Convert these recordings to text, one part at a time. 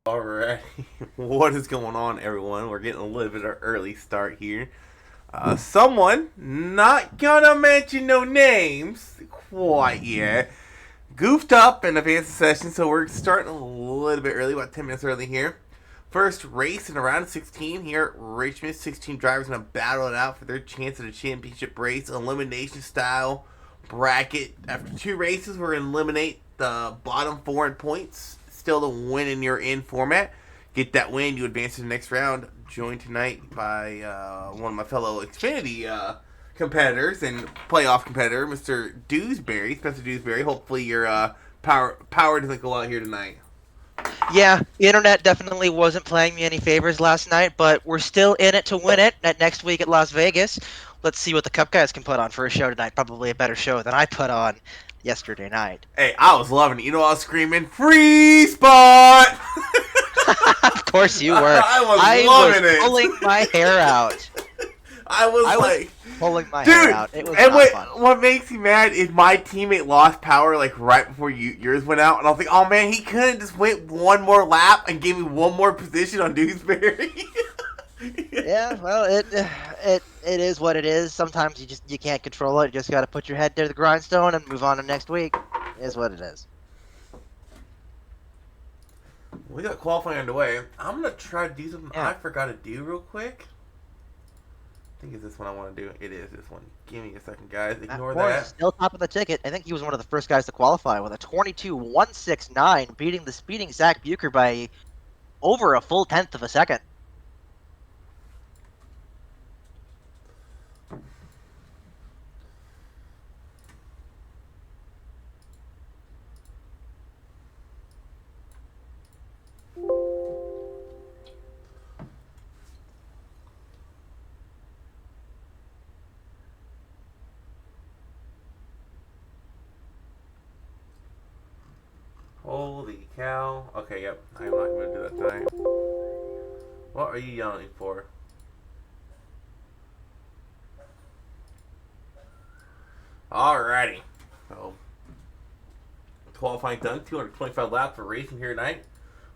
Alright, what is going on, everyone? We're getting a little bit of an early start here. Someone, not gonna mention no names quite yet, goofed up in the fantasy session, so we're starting a little bit early, about 10 minutes early here. First race in around 16 here at Richmond. 16 drivers gonna battle it out for their chance at a championship race, elimination style bracket. After two races, we're gonna eliminate the bottom four in points. Still the win in your in format. Get that win, you advance to the next round. Joined tonight by one of my fellow Xfinity competitors and playoff competitor, Mr. Dewsbury, Spencer Dewsbury. Hopefully your power doesn't go out here tonight. Yeah, the internet definitely wasn't playing me any favors last night, but we're still in it to win it next week at Las Vegas. Let's see what the Cup guys can put on for a show tonight. Probably a better show than I put on yesterday night. Hey, I was loving it. You know, I was screaming, "Free spot!" Of course you were. I was loving it. Pulling my hair out. I was pulling my dude, hair out. It was and not fun. what makes me mad is my teammate lost power like right before yours went out, and I was like, oh man, he couldn't just wait one more lap and give me one more position on Dewsbury. Yeah, well, it is what it is. Sometimes you can't control it. You just got to put your head to the grindstone and move on to next week. It is what it is. We got qualifying underway. I'm gonna try to do something I forgot to do real quick. I think it's this one I want to do. It is this one. Give me a second, guys. Ignore that. Still top of the ticket. I think he was one of the first guys to qualify with a 22.169, beating the speeding Zach Bucher by over a full tenth of a second. Holy cow. Okay, yep. I'm not going to do that tonight. What are you yelling for? Alrighty. So, qualifying done. 225 laps for racing here tonight.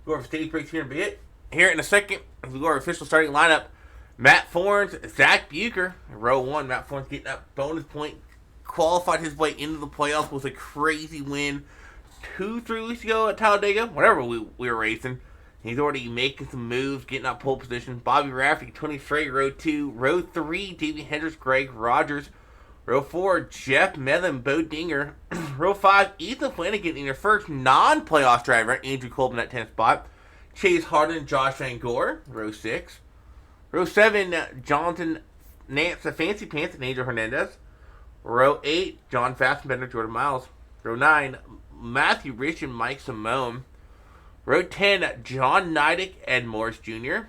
We'll go over stage breaks here in a bit. Here in a second, as we go over official starting lineup, Matt Forns, Zach Bucher, row one. Matt Forns getting that bonus point. Qualified his way into the playoffs with a crazy win 2-3 weeks ago at Talladega, whatever we were racing. He's already making some moves, getting up pole position. Bobby Rafferty, Tony Frey, row 2. Row 3, Davey Hendricks, Greg Rogers. Row 4, Jeff Mellon, Bo Dinger. Row 5, Ethan Flanagan in your first non-playoff driver, Andrew Colbin at 10th spot. Chase Harden, Josh Van Gore, row 6. Row 7, Jonathan Nance, Fancy Pants, and Angel Hernandez. Row 8, John Fastenbender, Jordan Miles. Row 9, Matthew Rich and Mike Simone. Row 10, John Neidick, Ed Morris Jr.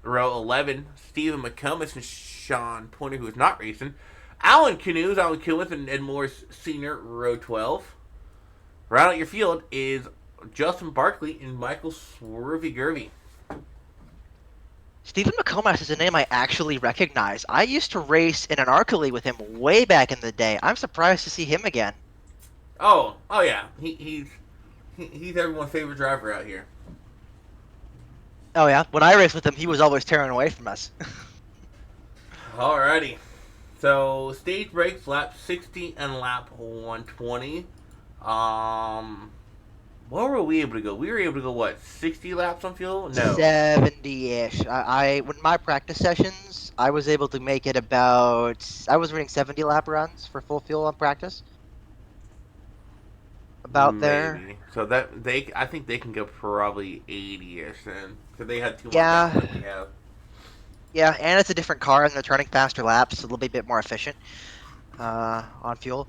Row 11, Stephen McComas and Sean Pointer, who is not racing. Alan Canoes, Alan Kilwith, and Ed Morris Sr., row 12. Round out your field is Justin Barkley and Michael Swervy Gervy. Stephen McComas is a name I actually recognize. I used to race in an Arcally with him way back in the day. I'm surprised to see him again. Oh yeah. He's everyone's favorite driver out here. Oh yeah, when I raced with him, he was always tearing away from us. Alrighty. So stage breaks, lap 60 and lap 120. What were we able to go? We were able to go, what, 60 laps on fuel? No. 70-ish. When my practice sessions, I was able to make it about. I was running 70 lap runs for full fuel on practice. About Maybe. there. So that I think they can go probably 80-ish then, because they had 2 more Yeah. laps than we have. Yeah, and it's a different car, and they're turning faster laps, so a little bit more efficient on fuel.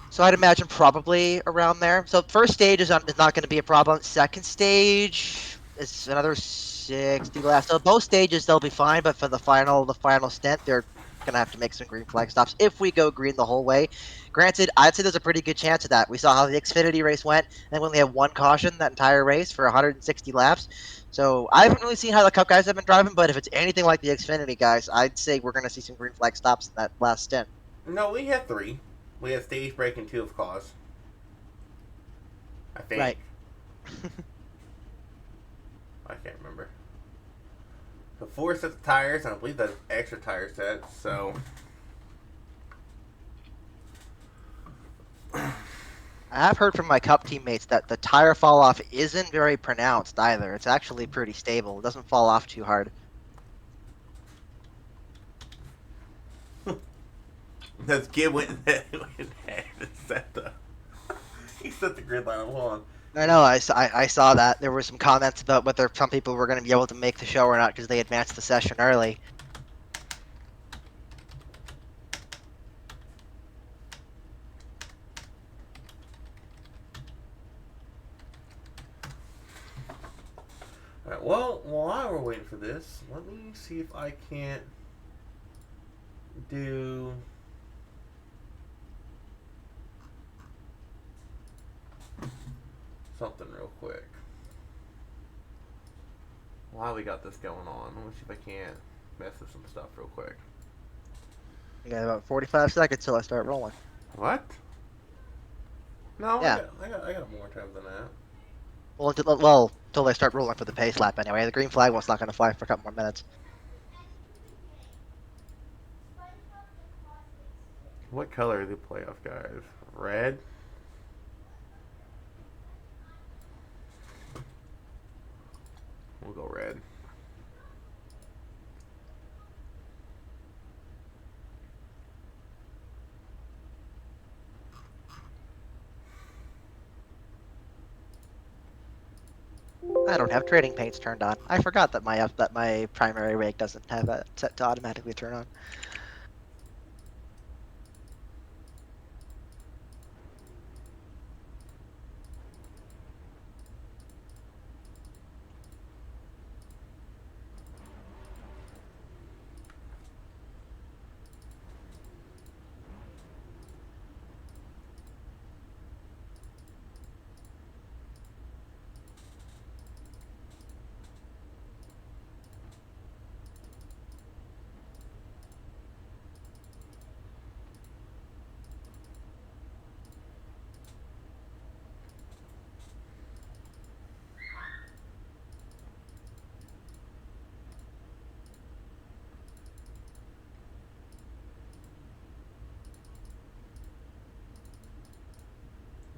So I'd imagine probably around there. So first stage is not going to be a problem. Second stage is another 60 laps. So both stages they'll be fine, but for the final stint, they're going to have to make some green flag stops if we go green the whole way. Granted, I'd say there's a pretty good chance of that. We saw how the Xfinity race went, and we only had one caution that entire race for 160 laps. So I haven't really seen how the Cup guys have been driving, but if it's anything like the Xfinity guys, I'd say we're going to see some green flag stops in that last stint. No, we had 3. We had stage break and 2 of cause. I think. Right. I can't remember. So 4 sets of tires, and I believe that's extra tire sets. So I have heard from my Cup teammates that the tire fall off isn't very pronounced either. It's actually pretty stable. It doesn't fall off too hard. that's Gib went ahead and set the he set the grid line. Hold on. I know. I saw that. There were some comments about whether some people were going to be able to make the show or not because they advanced the session early. Alright, well, while we're waiting for this, let me see if I can't do something real quick. While we got this going on, let me see if I can't mess with some stuff real quick. You got about 45 seconds till I start rolling. What? No, Yeah. I got more time than that. Well, till they start rolling for the pace lap anyway. The green flag one's not going to fly for a couple more minutes. What color are the playoff guys? Red? We'll go red. I don't have trading paints turned on. I forgot that my primary rig doesn't have that set to automatically turn on.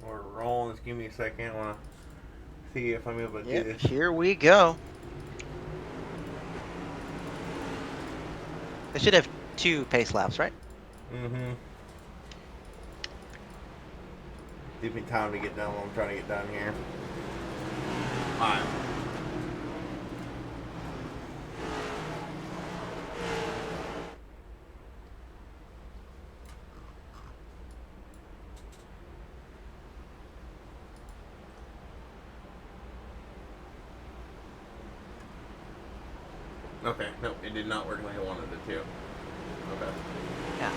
We're rolling. Just give me a second. I want to see if I'm able to do this. Here we go. They should have 2 pace laps, right? Mm-hmm. Give me time to get done what I'm trying to get done here. Alright. Okay, nope, it did not work like I wanted it to. Okay. Yeah.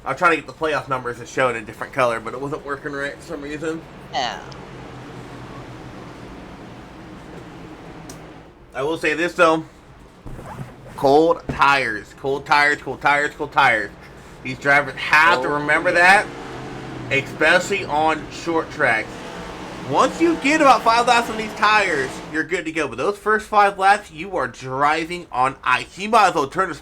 I was trying to get the playoff numbers to show in a different color, but it wasn't working right for some reason. Yeah. I will say this though. Cold tires. Cold tires, cold tires, cold tires. These drivers have to remember that, especially on short tracks. Once you get about 5 laps on these tires, you're good to go. But those first 5 laps, you are driving on ice. You might as well turn the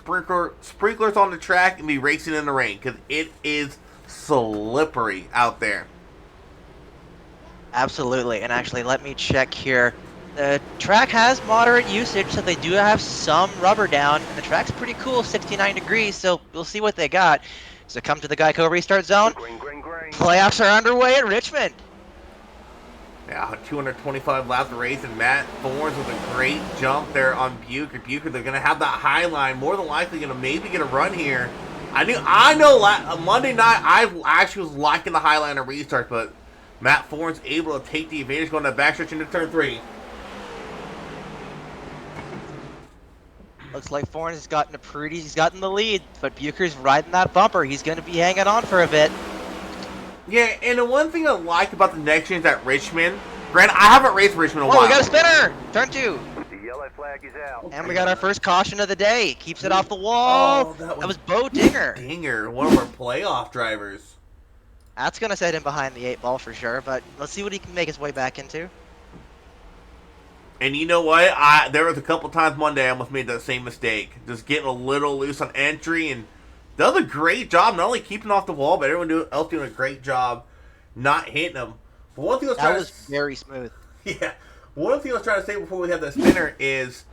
sprinklers on the track and be racing in the rain because it is slippery out there. Absolutely. And actually, let me check here. The track has moderate usage, so they do have some rubber down. And the track's pretty cool, 69 degrees, so we'll see what they got. So come to the Geico restart zone. Playoffs are underway at Richmond. Yeah, 225 laps of race, and Matt Thorns with a great jump there on Bucher. Bucher, they're going to have that high line. More than likely going to maybe get a run here. I know Monday night I actually was liking the high line of restart, but Matt Thorns able to take the advantage going to backstretch into turn 3. Looks like Thorns has gotten the lead, but Bucher's riding that bumper. He's going to be hanging on for a bit. Yeah, and the one thing I like about the next gens at Richmond, granted, I haven't raced Richmond in a while. Oh, we got a spinner! Turn 2. Yellow flag is out. And we got our first caution of the day. Keeps it off the wall. Oh, that was Bo Dinger. Dinger, one of our playoff drivers. That's going to set him behind the 8 ball for sure, but let's see what he can make his way back into. And you know what? There was a couple times Monday I almost made that same mistake. Just getting a little loose on entry, and does a great job not only keeping off the wall, but everyone else doing a great job not hitting them. But one thing that was very smooth. Yeah. One thing I was trying to say before we had the spinner is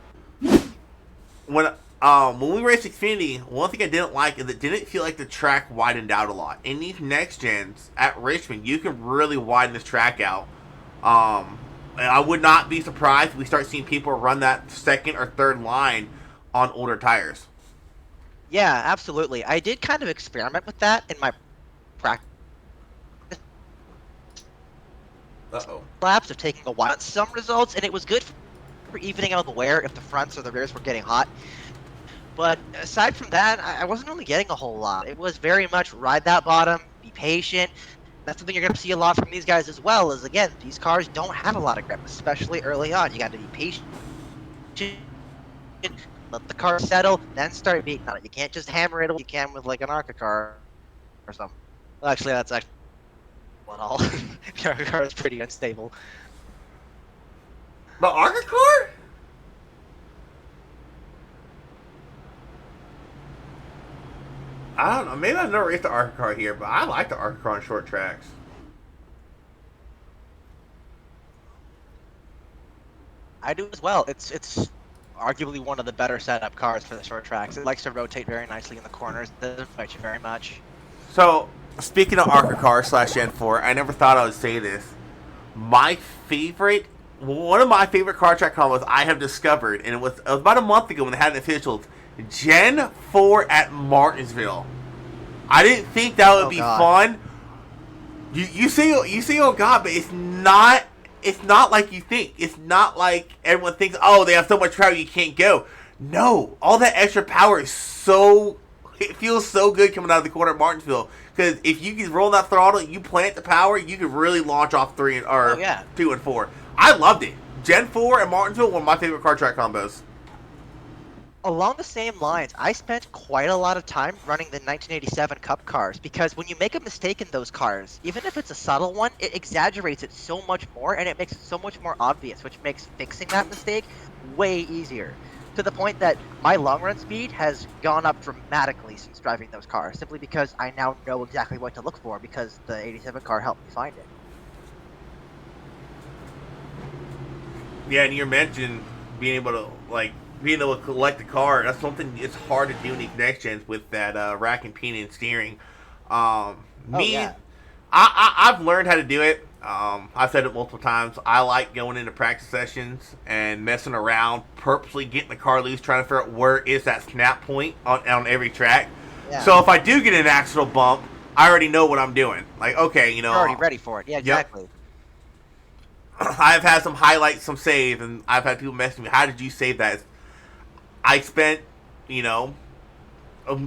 when we raced Xfinity, one thing I didn't like is it didn't feel like the track widened out a lot. In these next gens at Richmond, you can really widen this track out. And I would not be surprised if we start seeing people run that second or third line on older tires. Yeah, absolutely. I did kind of experiment with that in my practice laps of taking a while. Some results, and it was good for evening out the wear if the fronts or the rears were getting hot. But aside from that, I wasn't really getting a whole lot. It was very much ride that bottom, be patient. That's something you're going to see a lot from these guys as well, is again, these cars don't have a lot of grip, especially early on. You got to be patient, let the car settle, then start beating on it. You can't just hammer it like you can with like an ARCA car or something. Well, actually, that's actually not all. The ARCA car is pretty unstable. The ARCA car? I don't know. Maybe I've never raced the ARCA car here, but I like the ARCA car on short tracks. I do as well. It's arguably one of the better setup cars for the short tracks. It likes to rotate very nicely in the corners. It doesn't fight you very much. So, speaking of ARCA car / Gen 4, I never thought I would say this. One of my favorite car track combos I have discovered, and it was about a month ago when they had an officials, Gen 4 at Martinsville. I didn't think that would be fun. You say oh god, but it's not like you think. It's not like everyone thinks, oh, they have so much power you can't go. No, all that extra power is it feels so good coming out of the corner at Martinsville. Because if you can roll that throttle, you plant the power, you can really launch off 2 and 4. I loved it. Gen 4 and Martinsville, one of my favorite car track combos. Along the same lines, I spent quite a lot of time running the 1987 Cup cars because when you make a mistake in those cars, even if it's a subtle one, it exaggerates it so much more and it makes it so much more obvious, which makes fixing that mistake way easier. To the point that my long run speed has gone up dramatically since driving those cars, simply because I now know exactly what to look for because the 87 car helped me find it. Yeah, and you mentioned being able to collect the car. That's something it's hard to do in these next gens with that rack and pinion steering. I've learned how to do it. I've said it multiple times. I like going into practice sessions and messing around, purposely getting the car loose, trying to figure out where is that snap point on every track. Yeah. So if I do get an accidental bump, I already know what I'm doing. Like, okay, you're already ready for it. Yeah, exactly. Yep. I've had some highlights, some saves, and I've had people message me, how did you save that? I spent, a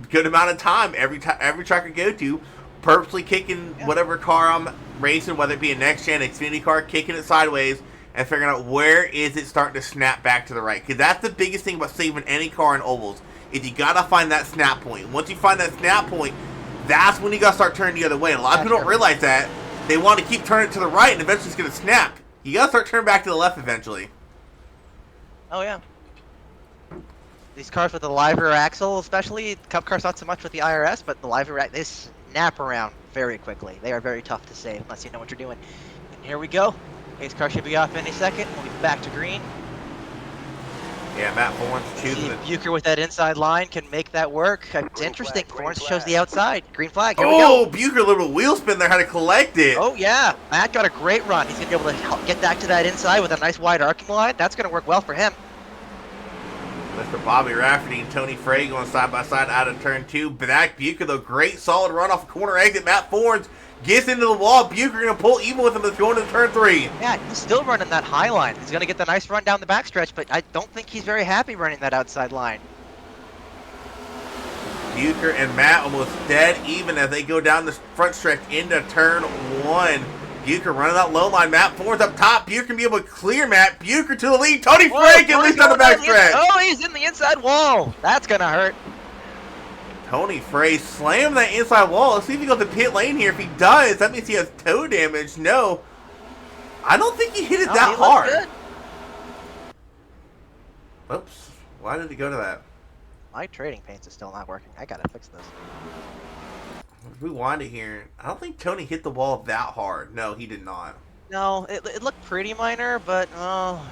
good amount of time every track I go to, purposely kicking whatever car I'm racing, whether it be a next gen Xfinity car, kicking it sideways and figuring out where is it starting to snap back to the right. Because that's the biggest thing about saving any car in ovals, is you gotta find that snap point. Once you find that snap point, that's when you gotta start turning the other way. And a lot of people don't realize that. They want to keep turning it to the right, and eventually it's gonna snap. You gotta start turning back to the left eventually. Oh yeah. These cars with the live rear axle, especially, Cup cars not so much with the IRS, but the live rear axle, they snap around very quickly. They are very tough to save unless you know what you're doing. And here we go. Pace car should be off any second. We'll be back to green. Yeah, Matt Fornes choosing it. Bucher with that inside line can make that work. It's interesting. Fornes chose the outside. Green flag. Here we go. Oh, Bucher, a little wheel spin there, had to collect it. Oh, yeah. Matt got a great run. He's going to be able to help get back to that inside with a nice wide arcing line. That's going to work well for him. Mr. Bobby Rafferty and Tony Frey going side by side out of turn 2. Back Bucher, though, great solid run off the corner exit. Matt Fornes gets into the wall. Bucher going to pull even with him as going to turn 3. Yeah, he's still running that high line. He's going to get the nice run down the backstretch, but I don't think he's very happy running that outside line. Bucher and Matt almost dead even as they go down the front stretch into turn 1. Bucher running that low line. Matt Ford's up top. Bucher can be able to clear Matt Bucher to the lead. Tony Frank at least on the backstretch. Oh, he's in the inside wall. That's going to hurt. Tony Frey slammed that inside wall. Let's see if he goes to pit lane here. If he does, that means he has toe damage. No. I don't think he hit it that hard. Good. Oops. Why did he go to that? My trading paints is still not working. I gotta fix this. Rewind it here. I don't think Tony hit the wall that hard. No, he did not. No, it looked pretty minor, but oh,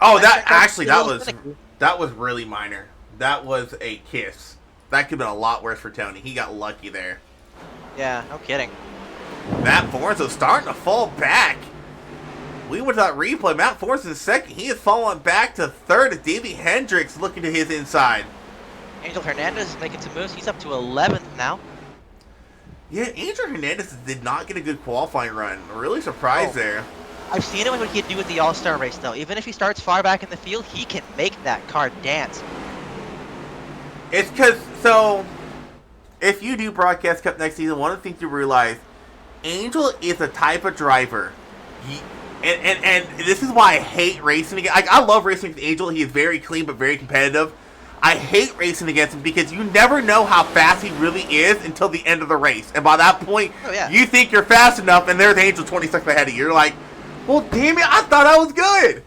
that was really minor. That was a kiss. That could have been a lot worse for Tony. He got lucky there. Yeah, no kidding. Matt Fornes starting to fall back. We went to that replay. Matt Fornes is second. He is falling back to third. Davey Hendricks looking to his inside. Angel Hernandez is making some moves. He's up to 11th now. Yeah, Angel Hernandez did not get a good qualifying run. Really surprised there. I've seen him what he can do with the All-Star race, though. Even if he starts far back in the field, he can make that car dance. It's because, so, if you do Broadcast Cup next season, one of the things you realize, Angel is a type of driver. And this is why I hate racing against. I love racing against Angel. He is very clean but very competitive. I hate racing against him because you never know how fast he really is until the end of the race. And by that point, you think you're fast enough, and there's Angel 20 seconds ahead of you. You're like, well, damn it, I thought I was good.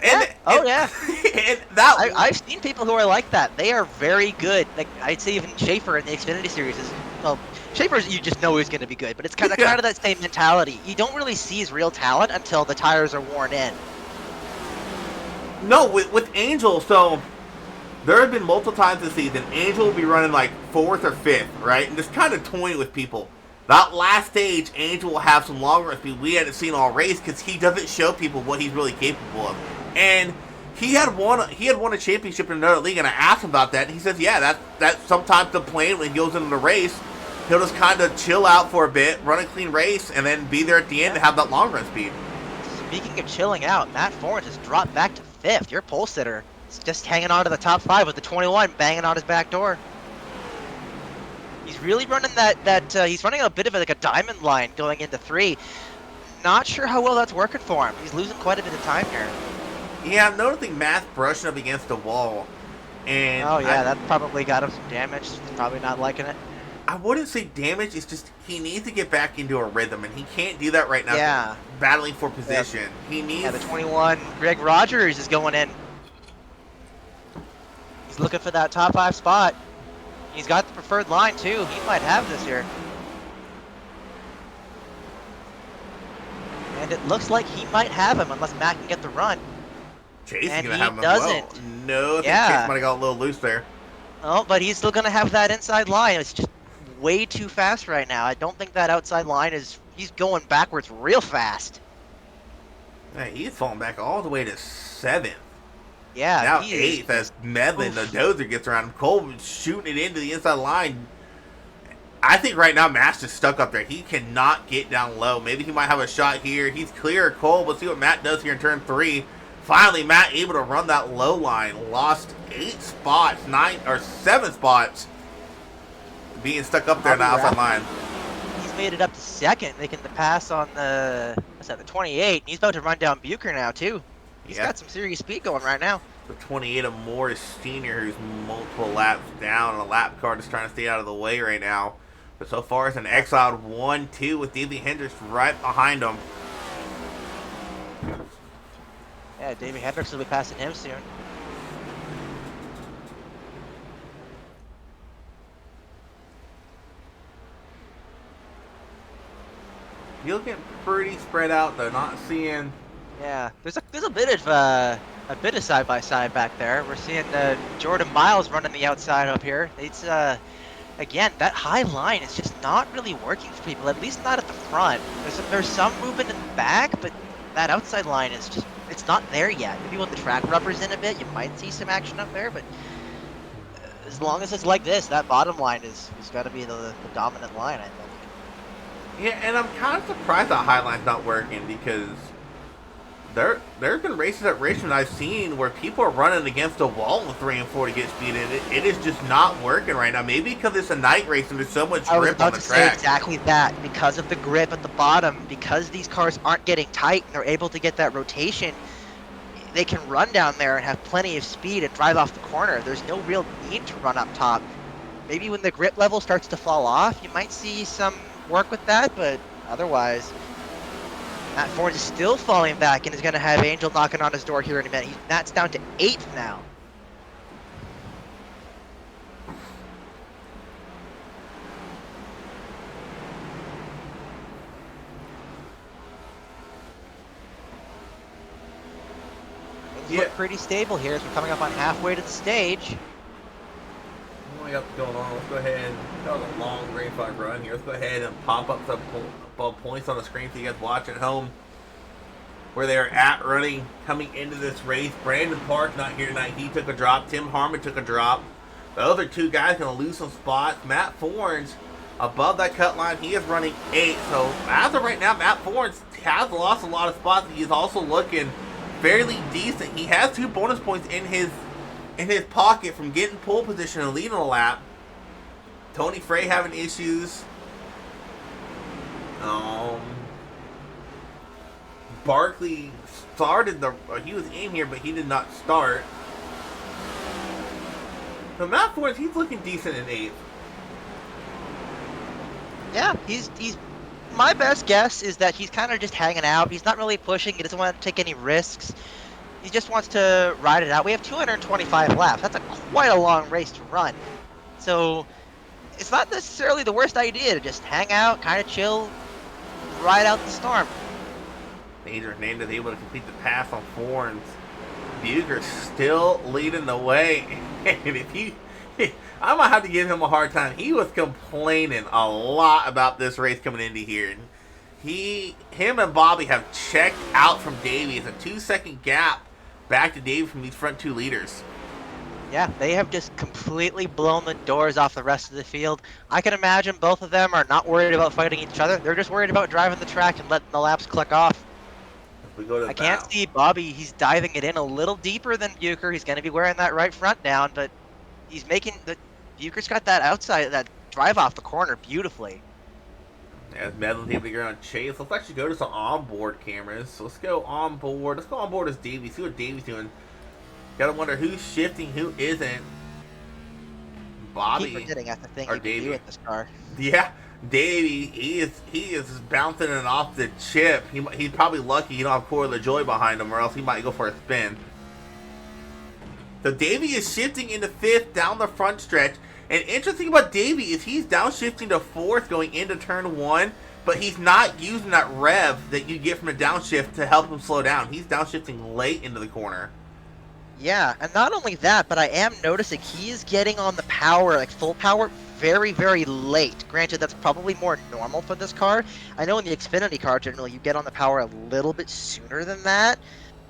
And I've seen people who are like that. They are very good. Like I'd say even Schaefer in the Xfinity series is, well, Schaefer's you just know he's going to be good, but it's kind of that same mentality. You don't really see his real talent until the tires are worn in. No, with Angel, so there have been multiple times this season, Angel will be running like 4th or 5th, right? And just kind of toying with people. That last stage, Angel will have some long run speed we hadn't seen all race because he doesn't show people what he's really capable of. And he had won a championship in another league, and I asked him about that, and he says, yeah, that's sometimes the plan when he goes into the race. He'll just kind of chill out for a bit, run a clean race, and then be there at the end to have that long run speed. Speaking of chilling out, Matt Fornes has dropped back to 5th. Your pole sitter is just hanging on to the top 5 with the 21 banging on his back door. He's really running he's running a bit of like a diamond line going into 3. Not sure how well that's working for him. He's losing quite a bit of time here. Yeah, I'm noticing Matt's brushing up against the wall. And that probably got him some damage. He's probably not liking it. I wouldn't say damage. It's just he needs to get back into a rhythm, and he can't do that right now. Yeah. Battling for position. Yeah. He needs. Yeah, the 21. Greg Rogers is going in. He's looking for that top 5 spot. He's got the preferred line, too. He might have this here. And it looks like he might have him unless Matt can get the run. Chase is going to have him as well. No, I think Chase might have got a little loose there. Oh, but he's still going to have that inside line. It's just way too fast right now. I don't think that outside line is... He's going backwards real fast. Yeah, he's falling back all the way to 7th. Yeah. Now 8th as Medlin, the dozer, gets around him. Cole shooting it into the inside line. I think right now Matt's just stuck up there. He cannot get down low. Maybe he might have a shot here. He's clear of Cole. Let's see what Matt does here in turn 3. Finally, Matt able to run that low line. Lost 8 spots, 7 spots. Being stuck up there on the outside line. He's made it up to 2nd, making the pass on the 28. He's about to run down Bucher now, too. He's got some serious speed going right now. The 28 of Morris Sr., who's multiple laps down on a lap car, just trying to stay out of the way right now. But so far, it's an exiled 1-2 with Davey Hendricks right behind him. Yeah, Davey Hendricks will be passing him soon. You're looking pretty spread out though, not seeing. Yeah, there's a bit of side by side back there. We're seeing Jordan Miles running the outside up here. It's again, that high line is just not really working for people. At least not at the front. There's some movement in the back, but that outside line is just it's not there yet. Maybe when the track rubbers in a bit, you might see some action up there. But as long as it's like this, that bottom line is got to be the dominant line, I think. Yeah, and I'm kind of surprised that Highline's not working because There's been races at Richmond I've seen where people are running against a wall with 3 and 4 to get speed, and it is just not working right now. Maybe because it's a night race and there's so much I was grip on about the to track. say exactly that. Because of the grip at the bottom, because these cars aren't getting tight and they're able to get that rotation, they can run down there and have plenty of speed and drive off the corner. There's no real need to run up top. Maybe when the grip level starts to fall off, you might see some work with that, but otherwise, Matt Ford is still falling back and is going to have Angel knocking on his door here in a minute. Matt's down to 8th now. Things look pretty stable here as we're coming up on halfway to the stage. What we got going on? Let's go ahead. That was a long green flag run here. Let's go ahead and pop up some points on the screen for you guys watch at home, where they are at running coming into this race. Brandon Park not here tonight. He took a drop. Tim Harmon took a drop. The other two guys going to lose some spots. Matt Forns above that cut line. He is running 8th. So as of right now, Matt Forns has lost a lot of spots. He's also looking fairly decent. He has 2 bonus points in his pocket from getting pole position and leading a lap. Tony Frey having issues. Barkley started he was in here, but he did not start. So Matt Fords, he's looking decent in 8th. Yeah, he's my best guess is that he's kind of just hanging out. He's not really pushing. He doesn't want to take any risks. He just wants to ride it out. We have 225 laps. That's quite a long race to run. So it's not necessarily the worst idea to just hang out, kind of chill, ride out the storm. Major Hernandez able to complete the pass on Forns. Bucher still leading the way. And I might have to give him a hard time. He was complaining a lot about this race coming into here. Him and Bobby have checked out from Davey. It's a 2-second gap back to Davey from these front 2 leaders. Yeah, they have just completely blown the doors off the rest of the field. I can imagine both of them are not worried about fighting each other. They're just worried about driving the track and letting the laps click off. We go to I can't see Bobby. He's diving it in a little deeper than Bucher. He's going to be wearing that right front down, but he's making the Bucher's got that outside, that drive off the corner beautifully. As Medlin's able to get on Chase. Let's actually go to some onboard cameras. So let's go on board. Let's go on board as Davey. See what Davey's doing. Gotta wonder who's shifting, who isn't. Bobby. Keep forgetting that's the thing or you can Davey. do with this car. Yeah, Davey. He is bouncing it off the chip. He's probably lucky he don't have Corey LaJoy behind him, or else he might go for a spin. So Davey is shifting into 5th down the front stretch. And interesting about Davey is he's downshifting to 4th going into turn 1, but he's not using that rev that you get from a downshift to help him slow down. He's downshifting late into the corner. Yeah, and not only that, but I am noticing he is getting on the power, like full power, very, very late. Granted, that's probably more normal for this car. I know in the Xfinity car, generally, you get on the power a little bit sooner than that.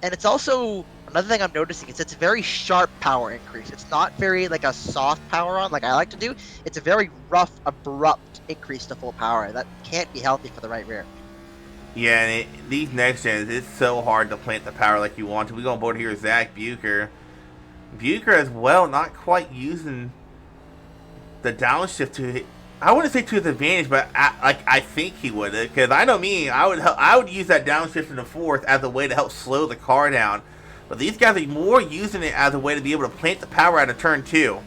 And it's also, another thing I'm noticing is it's a very sharp power increase. It's not very like a soft power on like I like to do. It's a very rough, abrupt increase to full power. That can't be healthy for the right rear. Yeah, and these next gens, it's so hard to plant the power like you want to. We go on board here with Zach Bucher. Bucher as well, not quite using the downshift to, I wouldn't say to his advantage, but I think he would. Because I know me, I would use that downshift in the 4th as a way to help slow the car down. But these guys are more using it as a way to be able to plant the power out of turn 2.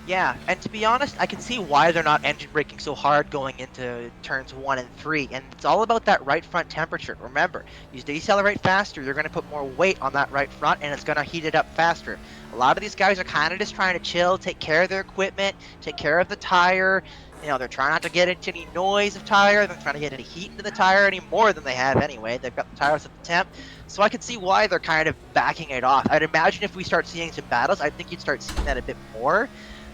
Yeah, and to be honest, I can see why they're not engine braking so hard going into turns 1 and 3, and it's all about that right front temperature. Remember, you decelerate faster, you're going to put more weight on that right front, and it's going to heat it up faster. A lot of these guys are kind of just trying to chill, take care of their equipment, take care of the tire. You know, they're trying not to get into any noise of tire, they're trying to get any heat into the tire any more than they have anyway. They've got the tires at the temp, so I can see why they're kind of backing it off. I'd imagine if we start seeing some battles, I think you'd start seeing that a bit more.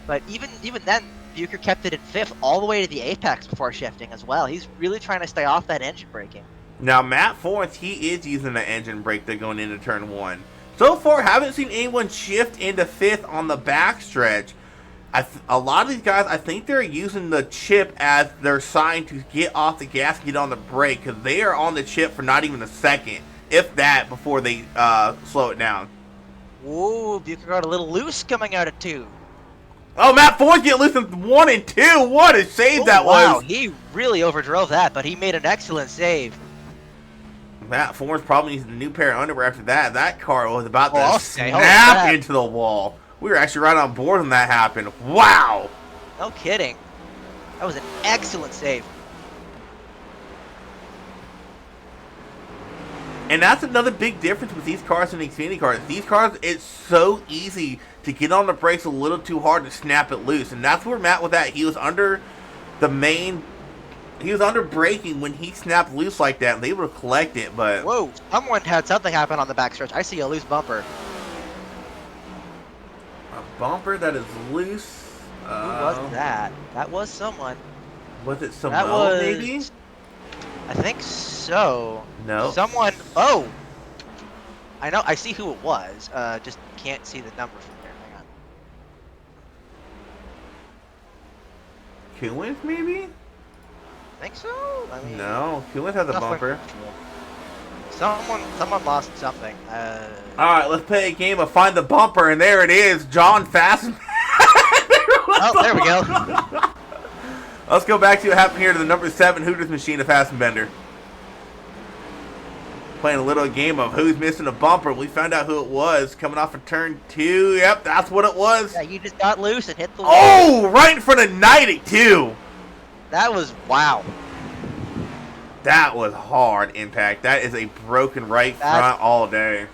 But even then, Bucher kept it in 5th all the way to the apex before shifting as well. He's really trying to stay off that engine braking. Now, Matt Forrest, he is using the engine brake there going into turn 1. So far, haven't seen anyone shift into 5th on the backstretch. A lot of these guys, I think they're using the chip as their sign to get off the gas and get on the brake, because they are on the chip for not even a second. if that, before they slow it down. Whoa, Bucher got a little loose coming out of 2. Oh, Matt Ford getting loose in 1 and 2. What a save that wow, was. he really overdrove that, but he made an excellent save. Matt Ford's probably needs a new pair of underwear after that. That car was about to I'll say, holy snap crap. into the wall. We were actually right on board when that happened. Wow. No kidding. That was an excellent save. And that's another big difference with these cars and the Xfinity cars. These cars, it's so easy to get on the brakes a little too hard to snap it loose. And that's where Matt was at. He was under the main... He was under braking when he snapped loose like that, and they were able to collect it, but... Whoa, someone had something happen on the backstretch. I see a loose bumper. A bumper that is loose? Who was that? That was someone. Was it That Samoa, was... maybe? I think so. No. Someone... Oh! I know, I see who it was. Just can't see the number from here. Hang on. Kuwins, maybe? Think so? I mean, No, Kuwins has a bumper. Someone lost something. Alright, let's play a game of Find the Bumper, and there it is, John Fasten. Oh, there we go. Let's go back to what happened here to the number 7 Hooters machine of Fastenbender. Playing a little game of who's missing a bumper. We found out who it was coming off of turn 2. Yep, that's what it was. Yeah, you just got loose and hit the wall. Oh, right in front of Nighty, too. That was wow. That was hard impact. That is a broken right front all day.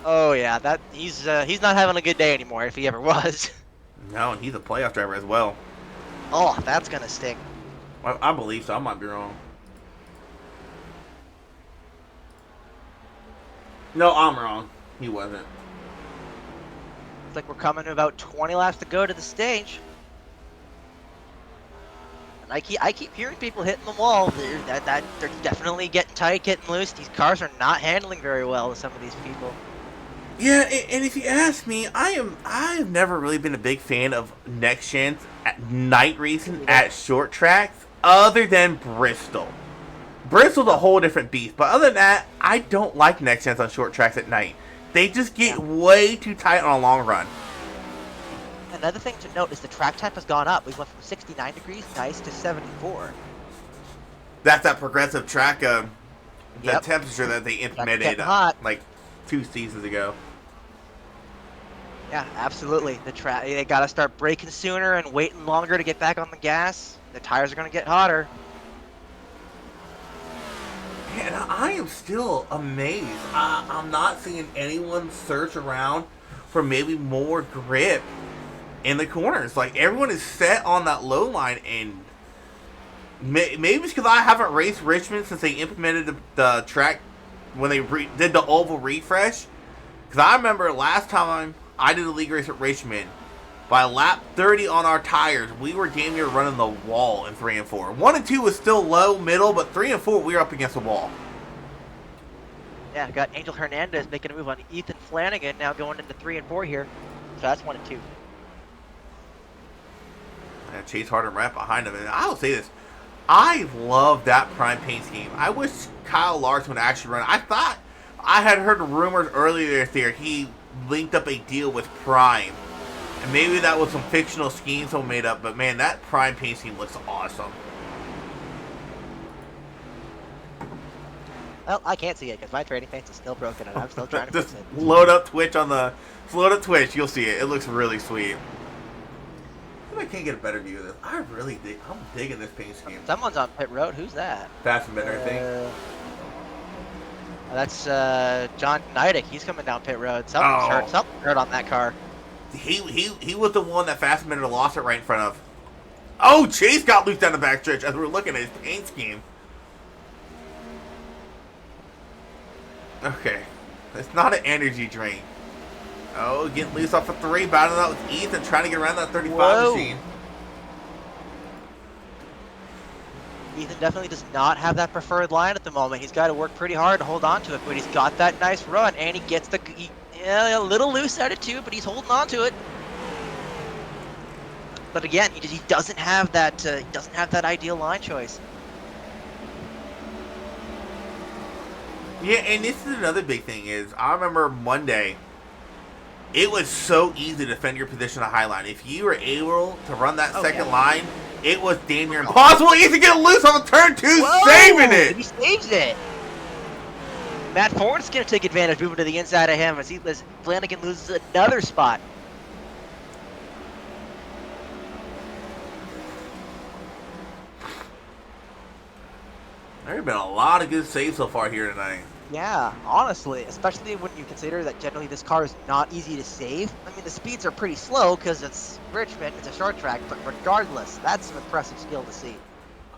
Oh yeah, that he's not having a good day anymore if he ever was. No, and he's a playoff driver as well. Oh, that's gonna sting. I believe so. I might be wrong. No, I'm wrong. He wasn't. It's like we're coming to about 20 laps to go to the stage. And I keep hearing people hitting the wall. They're definitely getting tight, getting loose. These cars are not handling very well with some of these people. Yeah, and if you ask me, I've never really been a big fan of next gens at night racing at short tracks, other than Bristol. Bristol's a whole different beast, but other than that, I don't like next gens on short tracks at night. They just get way too tight on a long run. Another thing to note is the track time has gone up. We went from 69 degrees nice to 74. That's that progressive track, the temperature that they implemented like 2 seasons ago. Yeah, absolutely. They got to start braking sooner and waiting longer to get back on the gas. The tires are going to get hotter. And I am still amazed. I'm not seeing anyone search around for maybe more grip in the corners. Like, everyone is set on that low line, and maybe it's because I haven't raced Richmond since they implemented the track when they did the oval refresh. Because I remember last time I did a league race at Richmond, by lap 30 on our tires, we were damn near running the wall in 3 and 4. 1 and 2 was still low, middle, but 3 and 4, we were up against the wall. Yeah, got Angel Hernandez making a move on Ethan Flanagan, now going into 3 and 4 here. So that's 1 and 2. And Chase Harden right behind him. And I will say this, I love that prime paint scheme. I wish Kyle Larson would actually run. I thought I had heard rumors earlier this year he linked up a deal with Prime. And maybe that was some fictional scheme someone made up, but man, that prime paint scheme looks awesome. Well, I can't see it because my trading paint is still broken and I'm still trying to fix it. Load up Twitch load up Twitch, you'll see it. It looks really sweet. I can't get a better view of this. I'm digging this paint scheme. Someone's on pit road. Who's that? Fastenbender, I think. That's John Nidick. He's coming down pit road. Something hurt on that car. He was the one that Fastenbender lost it right in front of. Oh, Chase got loose down the backstretch as we were looking at his paint scheme. Okay. It's not an energy drain. Oh, getting loose off of 3, battling out with Ethan, trying to get around that 35 machine. Ethan definitely does not have that preferred line at the moment. He's got to work pretty hard to hold on to it, but he's got that nice run, and he gets a little loose at it too, but he's holding on to it. But again, he doesn't have that. He doesn't have that ideal line choice. Yeah, and this is another big thing is I remember Monday, it was so easy to defend your position on the high line. If you were able to run that second line, it was damn near impossible. He's to get loose on the turn two, saving it. He saves it. Matt Ford's going to take advantage, moving to the inside of him as Flanagan loses another spot. There have been a lot of good saves so far here tonight. Yeah, honestly, especially when you consider that generally this car is not easy to save. I mean, the speeds are pretty slow because it's Richmond, it's a short track, but regardless, that's an impressive skill to see.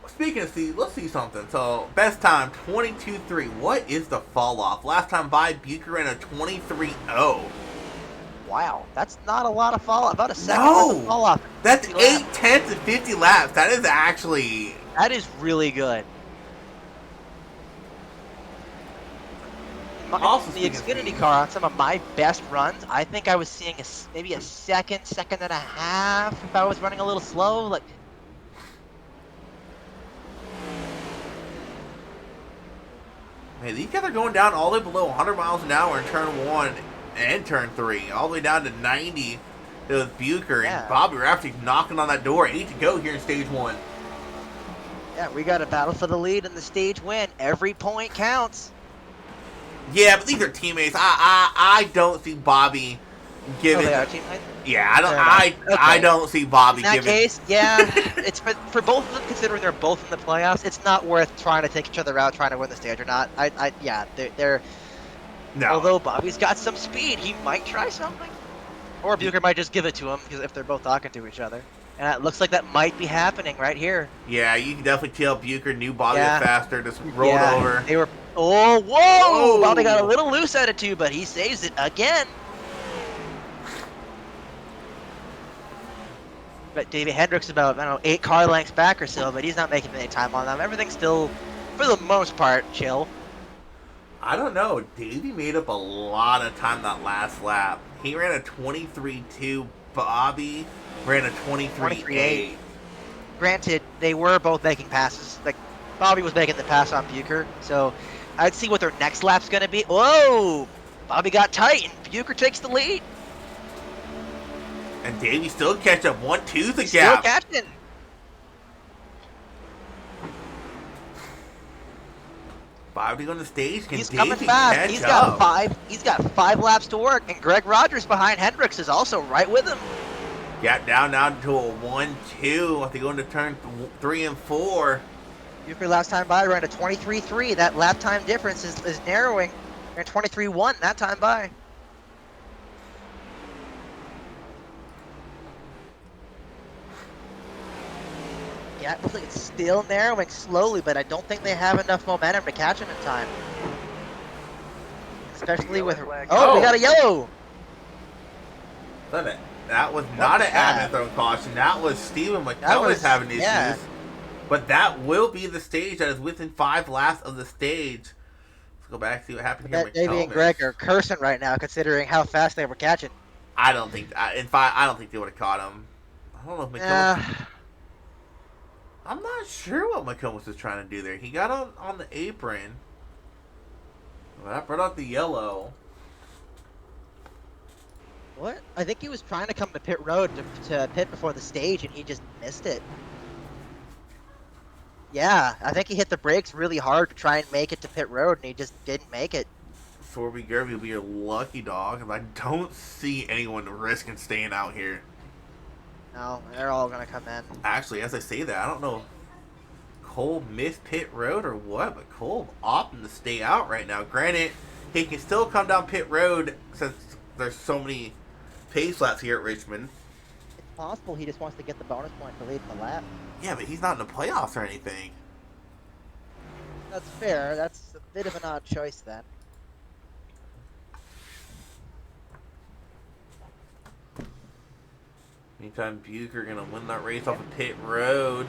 Speaking of speed, let's see something. So, best time, 22.3. What is the fall off? Last time by, Bucher ran a 23.0. Wow, that's not a lot of fall off. About a second worth of fall off. That's 8/10 of 50 laps. That is actually... That is really good. Also, the Xfinity car, on some of my best runs, I think I was seeing maybe a second and a half if I was running a little slow. Like, hey, these guys are going down all the way below 100 miles an hour in turn 1 and turn 3, all the way down to 90. It was Bucher and Bobby Rafferty's knocking on that door. 8 to go here in stage 1. Yeah, we got a battle for the lead in the stage win. Every point counts. Yeah, but these are teammates. I don't see Bobby giving. Oh, they are teammates? Yeah, I don't see Bobby giving. In that case, yeah, it's for both of them, considering they're both in the playoffs. It's not worth trying to take each other out, trying to win the stage or not. Yeah, they're. No. Although Bobby's got some speed, he might try something, or Bucher might just give it to him because if they're both talking to each other, and it looks like that might be happening right here. Yeah, you can definitely tell Bucher knew Bobby was faster, just rolled over. They were. Oh, whoa! Bobby got a little loose at it too, but he saves it again. But David Hendrick's about, I don't know, 8 car lengths back or so, but he's not making any time on them. Everything's still, for the most part, chill. I don't know. Davey made up a lot of time that last lap. He ran a 23.2. Bobby ran a 23.8. Granted, they were both making passes. Like, Bobby was making the pass on Bucher, so I'd see what their next lap's going to be. Whoa! Bobby got tight, and Bucher takes the lead. And Davey still catch up. 1-2's the gap. Still catching. Bobby on the stage. He's coming fast. He's got five laps to work, and Greg Rogers behind Hendricks is also right with him. Gap down now to a 1-2. They go into turn 3 and 4. Bucher last time by ran a 23.3. That lap time difference is narrowing. Ran 23.1 that time by. Yeah, it looks like it's still narrowing slowly, but I don't think they have enough momentum to catch him in time. Especially with... Oh, we got a yellow! That was not an admin thrown caution. That was Stephen McCullough having issues. Yeah. But that will be the stage that is within 5 laps of the stage. Let's go back and see what happened here. Davey and Greg are cursing right now, considering how fast they were catching. I don't think they would have caught him. I don't know if McCullough... I'm not sure what McComas was trying to do there. He got on the apron. Well, that brought out the yellow. What? I think he was trying to come to pit road to pit before the stage, and he just missed it. Yeah, I think he hit the brakes really hard to try and make it to pit road, and he just didn't make it. Sorby Gerby will be your lucky dog, and I don't see anyone risking staying out here. No, they're all going to come in. Actually, as I say that, I don't know if Cole missed pit road or what, but Cole opting to stay out right now. Granted, he can still come down pit road since there's so many pace laps here at Richmond. It's possible he just wants to get the bonus point for leading the lap. Yeah, but he's not in the playoffs or anything. That's fair. That's a bit of an odd choice then. Anytime Bucher gonna win that race off of pit road.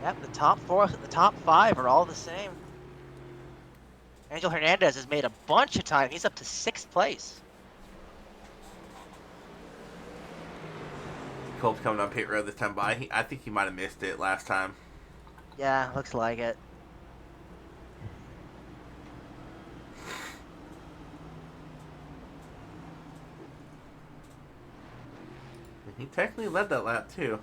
Yep, the top 4, the top 5 are all the same. Angel Hernandez has made a bunch of time. He's up to 6th place. Cole's coming on pit road this time by. I think he might have missed it last time. Yeah, looks like it. He technically led that lap, too.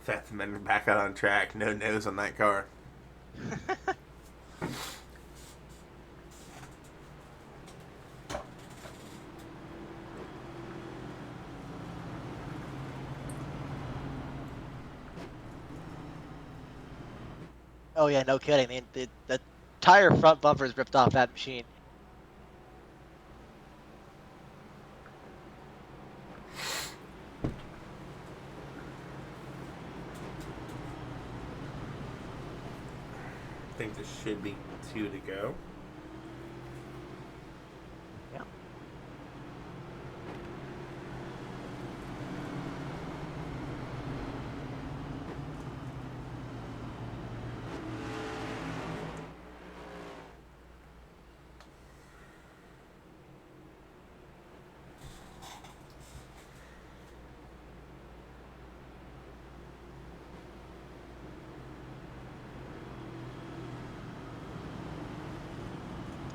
Fatsman back out on track. No nose on that car. Oh yeah, no kidding. The tire front bumpers ripped off that machine. I think this should be 2 to go. Yeah.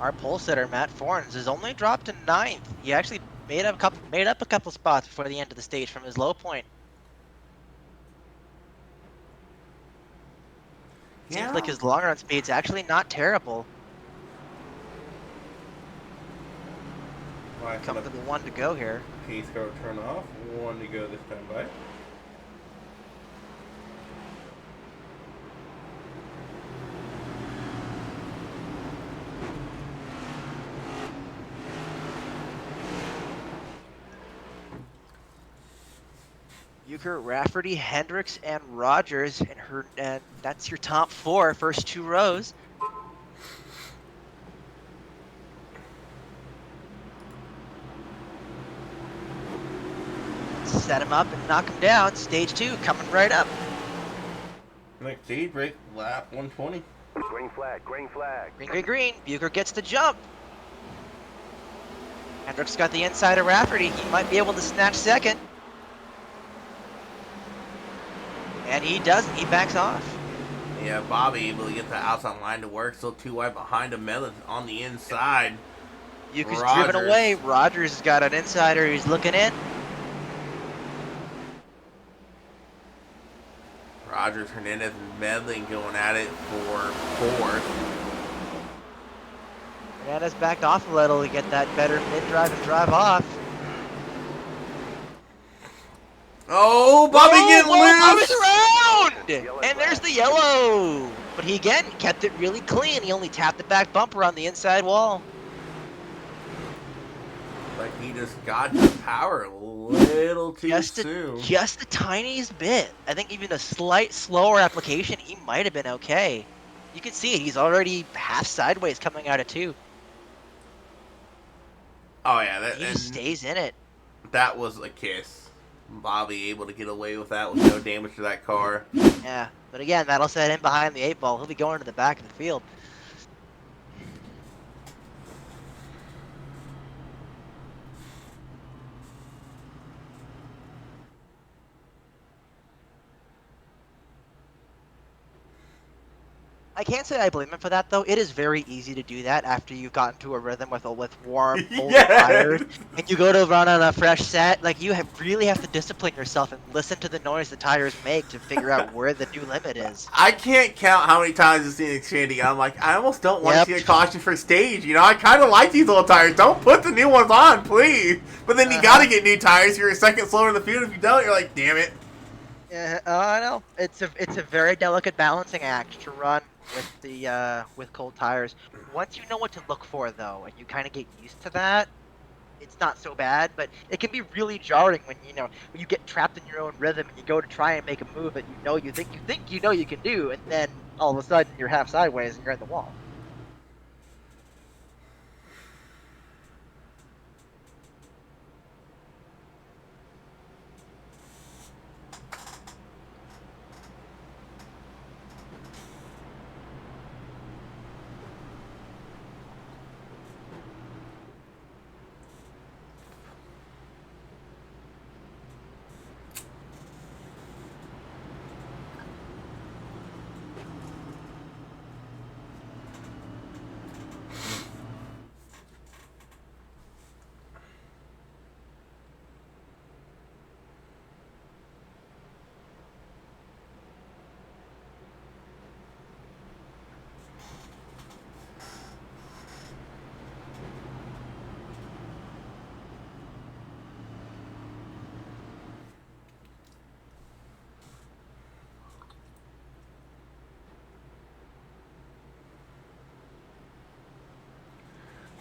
Our pole sitter Matt Forns is only dropped to 9th. He actually made up a couple spots before the end of the stage from his low point. Yeah. Seems like his long run speed's actually not terrible. Coming to the 1 to go here. Pace car turn off. 1 to go this time by. Euchre, Rafferty, Hendricks, and Rogers, and that's your top 4, first 2 rows. Set him up and knock him down. Stage 2 coming right up. Next speed break, lap 120. Green flag, green flag. Green, green, green. Bucher gets the jump. Hendricks got the inside of Rafferty. He might be able to snatch second. And he doesn't. He backs off. Yeah, Bobby able to get the outside line to work. Still too wide behind him. Mellon's on the inside. Bucher's driven away. Rogers has got an insider. He's looking in. Rogers, Hernandez, and Medley going at it for 4th. Hernandez backed off a little to get that better mid-drive and drive off. Oh, Bobby getting loose! Bobby's around! And there's the yellow. But he, again, kept it really clean. He only tapped the back bumper on the inside wall. Like he just got the power a little too soon. Just the tiniest bit. I think even a slight slower application, he might have been okay. You can see it. He's already half sideways coming out of 2. Oh, yeah. He just stays in it. That was a kiss. Bobby able to get away with that with no damage to that car. Yeah, but again, that'll set him behind the 8 ball. He'll be going to the back of the field. I can't say I blame him for that, though. It is very easy to do that after you've gotten to a rhythm with warm, cold tires, and you go to run on a fresh set. Like, you really have to discipline yourself and listen to the noise the tires make to figure out where the new limit is. I can't count how many times I've seen Xfinity. I'm like, I almost don't want to see a caution for stage. You know, I kind of like these old tires. Don't put the new ones on, please. But then you got to get new tires. You're a second slower in the field. If you don't, you're like, damn it. Yeah, I know. It's a very delicate balancing act to run with cold tires. Once you know what to look for, though, and you kind of get used to that, it's not so bad. But it can be really jarring when when you get trapped in your own rhythm and you go to try and make a move that you think you can do, and then all of a sudden you're half sideways and you're at the wall.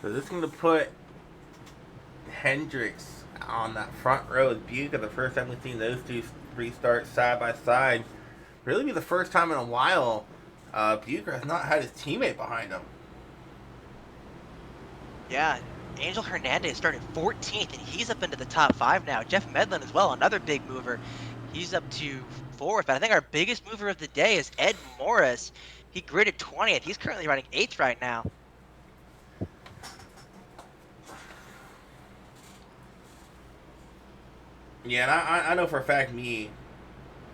So this is going to put Hendricks on that front row with Buca. The first time we've seen those two restart side by side. Really be the first time in a while Buca has not had his teammate behind him. Yeah, Angel Hernandez started 14th, and he's up into the top 5 now. Jeff Medlin as well, another big mover. He's up to 4th, but I think our biggest mover of the day is Ed Morris. He gridded 20th. He's currently running 8th right now. Yeah, and I know for a fact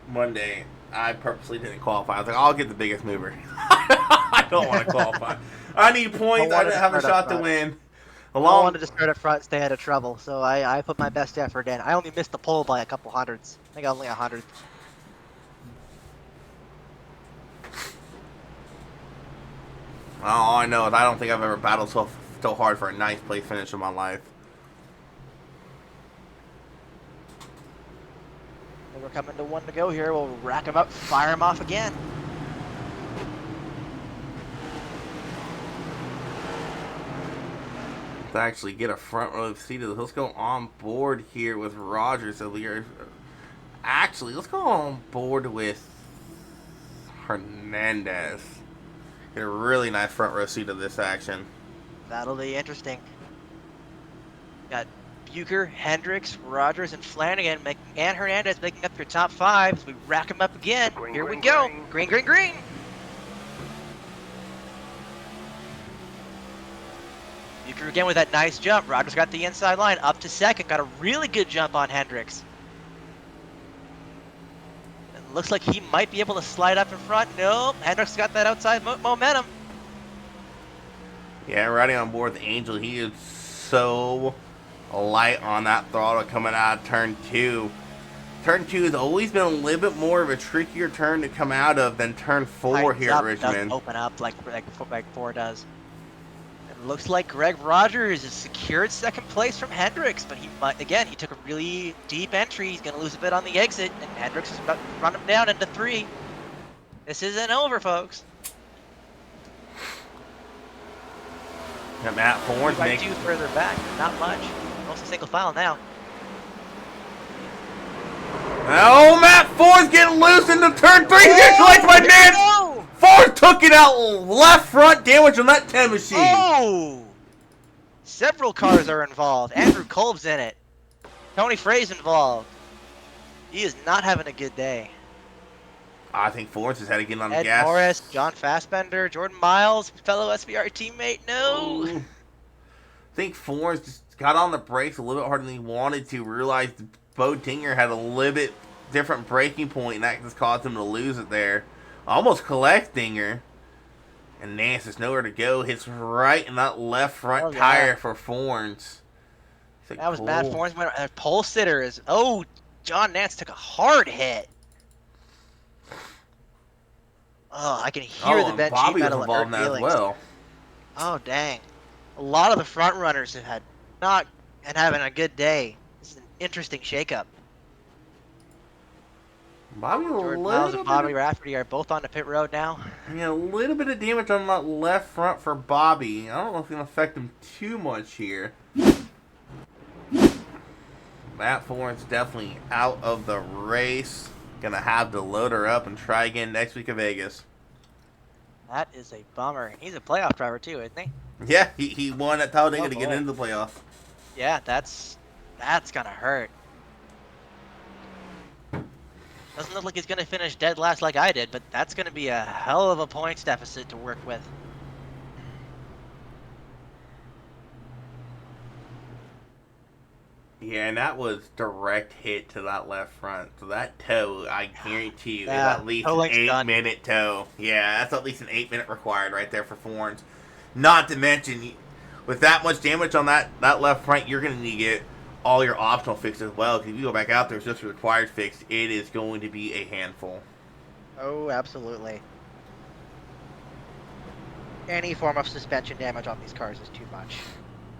Monday, I purposely didn't qualify. I was like, I'll get the biggest mover. I don't want to qualify. I need points. I didn't have a shot to win. I wanted to start up front, stay out of trouble, so I put my best effort in. I only missed the pole by a couple hundreds. I think only 100th. All I know is I don't think I've ever battled so hard for a ninth place finish in my life. We're coming to 1 to go here. We'll rack him up, fire him off again. To actually get a front row seat of this. Let's go on board here with Rogers. So actually, let's go on board with Hernandez. Get a really nice front row seat of this action. That'll be interesting. Got Bucher, Hendricks, Rogers, and Flanagan and Hernandez making up your top 5 as we rack them up again. Green, Here green, we go. green. Green, green, green. Bucher again with that nice jump. Rogers got the inside line up to 2nd. Got a really good jump on Hendricks. It looks like he might be able to slide up in front. Nope. Hendricks got that outside momentum. Yeah, riding on board with Angel, he is so light on that throttle coming out of turn 2. Turn 2 has always been a little bit more of a trickier turn to come out of than turn 4 here at Richmond. Doesn't open up like 4 does. It looks like Greg Rogers has secured 2nd place from Hendricks, but he took a really deep entry. He's going to lose a bit on the exit, and Hendricks is about to run him down into 3. This isn't over, folks. Got Matt Forns Right 2 further back, not much. Mostly single file now. Oh, Matt Ford's getting loose into turn 3. Here collects my man. Ford took it out left front, damage on that 10 machine. Oh! Several cars are involved. Andrew Kolb's in it. Tony Frey's involved. He is not having a good day. I think Ford's just had to get on the Ed gas. Morris, John Fassbender, Jordan Miles, fellow SBR teammate. No! I think Ford's just got on the brakes a little bit harder than he wanted to. Realized Bo Dinger had a little bit different braking point, and that just caused him to lose it there. Almost collects Dinger. And Nance has nowhere to go. Hits right in that left front tire for Forns. That was Matt Forns. Pole sitter is. Oh, John Nance took a hard hit. Oh, I can hear the bench Bobby was metal involved in that as well. Oh, dang. A lot of the front runners have had not and having a good day. This is an interesting shakeup. Jordan Miles and Bobby Rafferty are both on the pit road now. Yeah, a little bit of damage on that left front for Bobby. I don't know if it's going to affect him too much here. Matt Forn's definitely out of the race. Going to have to load her up and try again next week at Vegas. That is a bummer. He's a playoff driver too, isn't he? Yeah, he won at Talladega to get into the playoffs. Yeah, that's going to hurt. Doesn't look like he's going to finish dead last like I did, but that's going to be a hell of a points deficit to work with. Yeah, and that was direct hit to that left front. So that toe, I guarantee you, is at least an 8-minute toe. Yeah, that's at least an 8-minute required right there for Forns. Not to mention, with that much damage on that left front, you're going to need to get all your optional fixes as well. Because if you go back out there, it's just a required fix. It is going to be a handful. Oh, absolutely. Any form of suspension damage on these cars is too much.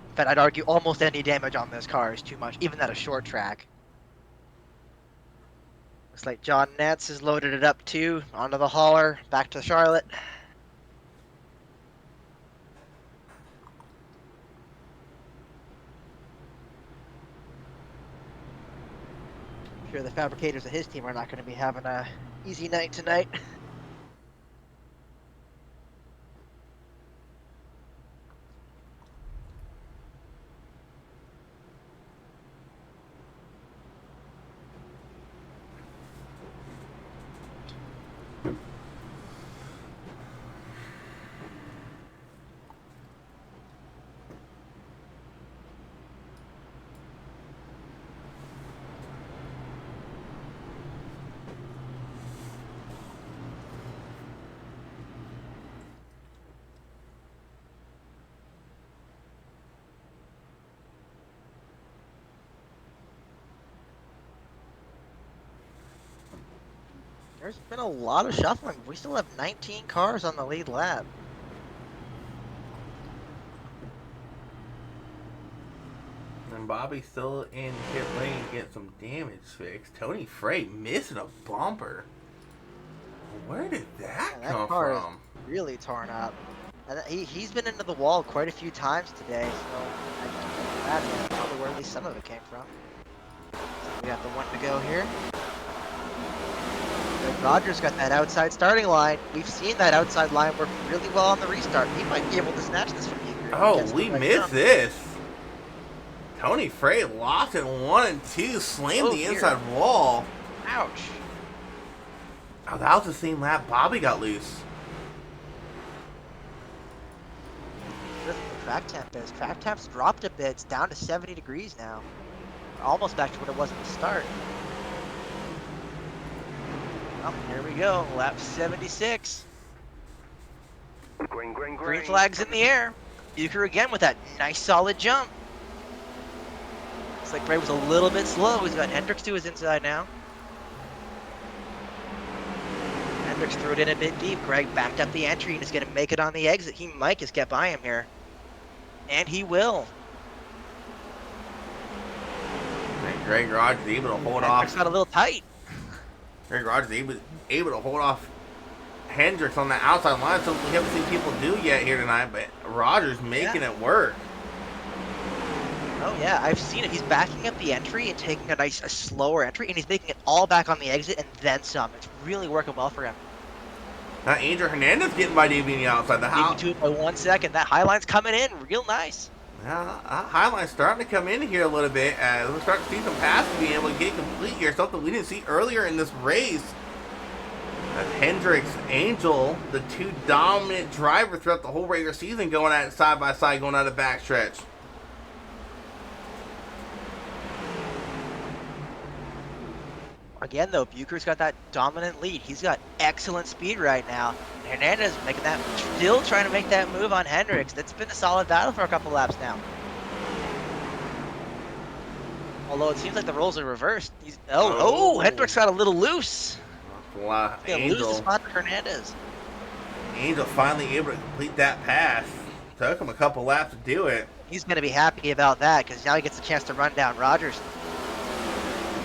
In fact, I'd argue almost any damage on this car is too much, even at a short track. Looks like John Nance has loaded it up too, onto the hauler, back to Charlotte. sure the fabricators of his team are not going to be having a easy night tonight. There's been a lot of shuffling. We still have 19 cars on the lead lap. And Bobby's still in pit lane getting some damage fixed. Tony Frey missing a bumper. Where did that Yeah, come that car from? is really torn up. And he's been into the wall quite a few times today, so that's probably where at least some of it came from. So we got the one to go here. Greg Rogers got that outside starting line. We've seen that outside line work really well on the restart. He might be able to snatch this from you. Oh, we missed this. Tony Frey locked in 1 and 2, slammed the inside wall. Ouch. Oh, that was the same lap Bobby got loose. Listen, the track temp is. Track temp's dropped a bit. It's down to 70 degrees now. Almost back to what it was at the start. Well, here we go. Lap 76. Green flag's in the air. Bucher again with that nice solid jump. Looks like Bray was a little bit slow. He's got Hendricks to his inside now. Hendricks threw it in a bit deep. Greg backed up the entry and is going to make it on the exit. He might just get by him here. And he will. And Greg Rogers able to hold Hendricks off. got a little tight. Greg Rogers able to hold off Hendricks on the outside line, so we haven't seen people do yet here tonight, but Rogers making it work. Oh yeah, I've seen it. He's backing up the entry and taking a slower entry, and he's making it all back on the exit and then some. It's really working well for him. Now Andrew Hernandez getting by DB on the outside. The Maybe to it by 1 second. That high line's coming in real nice. Yeah, Highline's starting to come in here a little bit as we're starting to see some passes being able to get complete here. Something we didn't see earlier in this race. As Hendricks, Angel, the two dominant drivers throughout the whole regular season, going at it side by side, going out of backstretch. Again, though, Bucher's got that dominant lead. He's got excellent speed right now. Hernandez making that, still trying to make that move on Hendricks. That's been a solid battle for a couple laps now. Although it seems like the roles are reversed. Hendricks got a little loose. Lose the spot for Hernandez. Angel finally able to complete that pass. Took him a couple laps to do it. He's going to be happy about that because now he gets a chance to run down Rogers.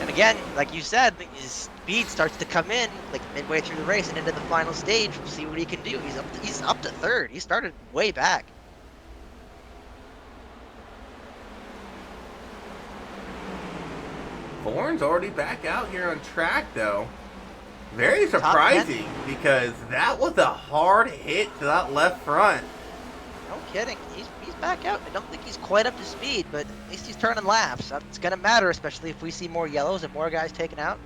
And again, like you said, his speed starts to come in like midway through the race and into the final stage. We'll see what he can do. He's up to third. He started way back. Bourne's already back out here on track, though. Very surprising because that was a hard hit to that left front. No kidding. He's back out. I don't think he's quite up to speed, but at least he's turning laps. It's going to matter, especially if we see more yellows and more guys taken out.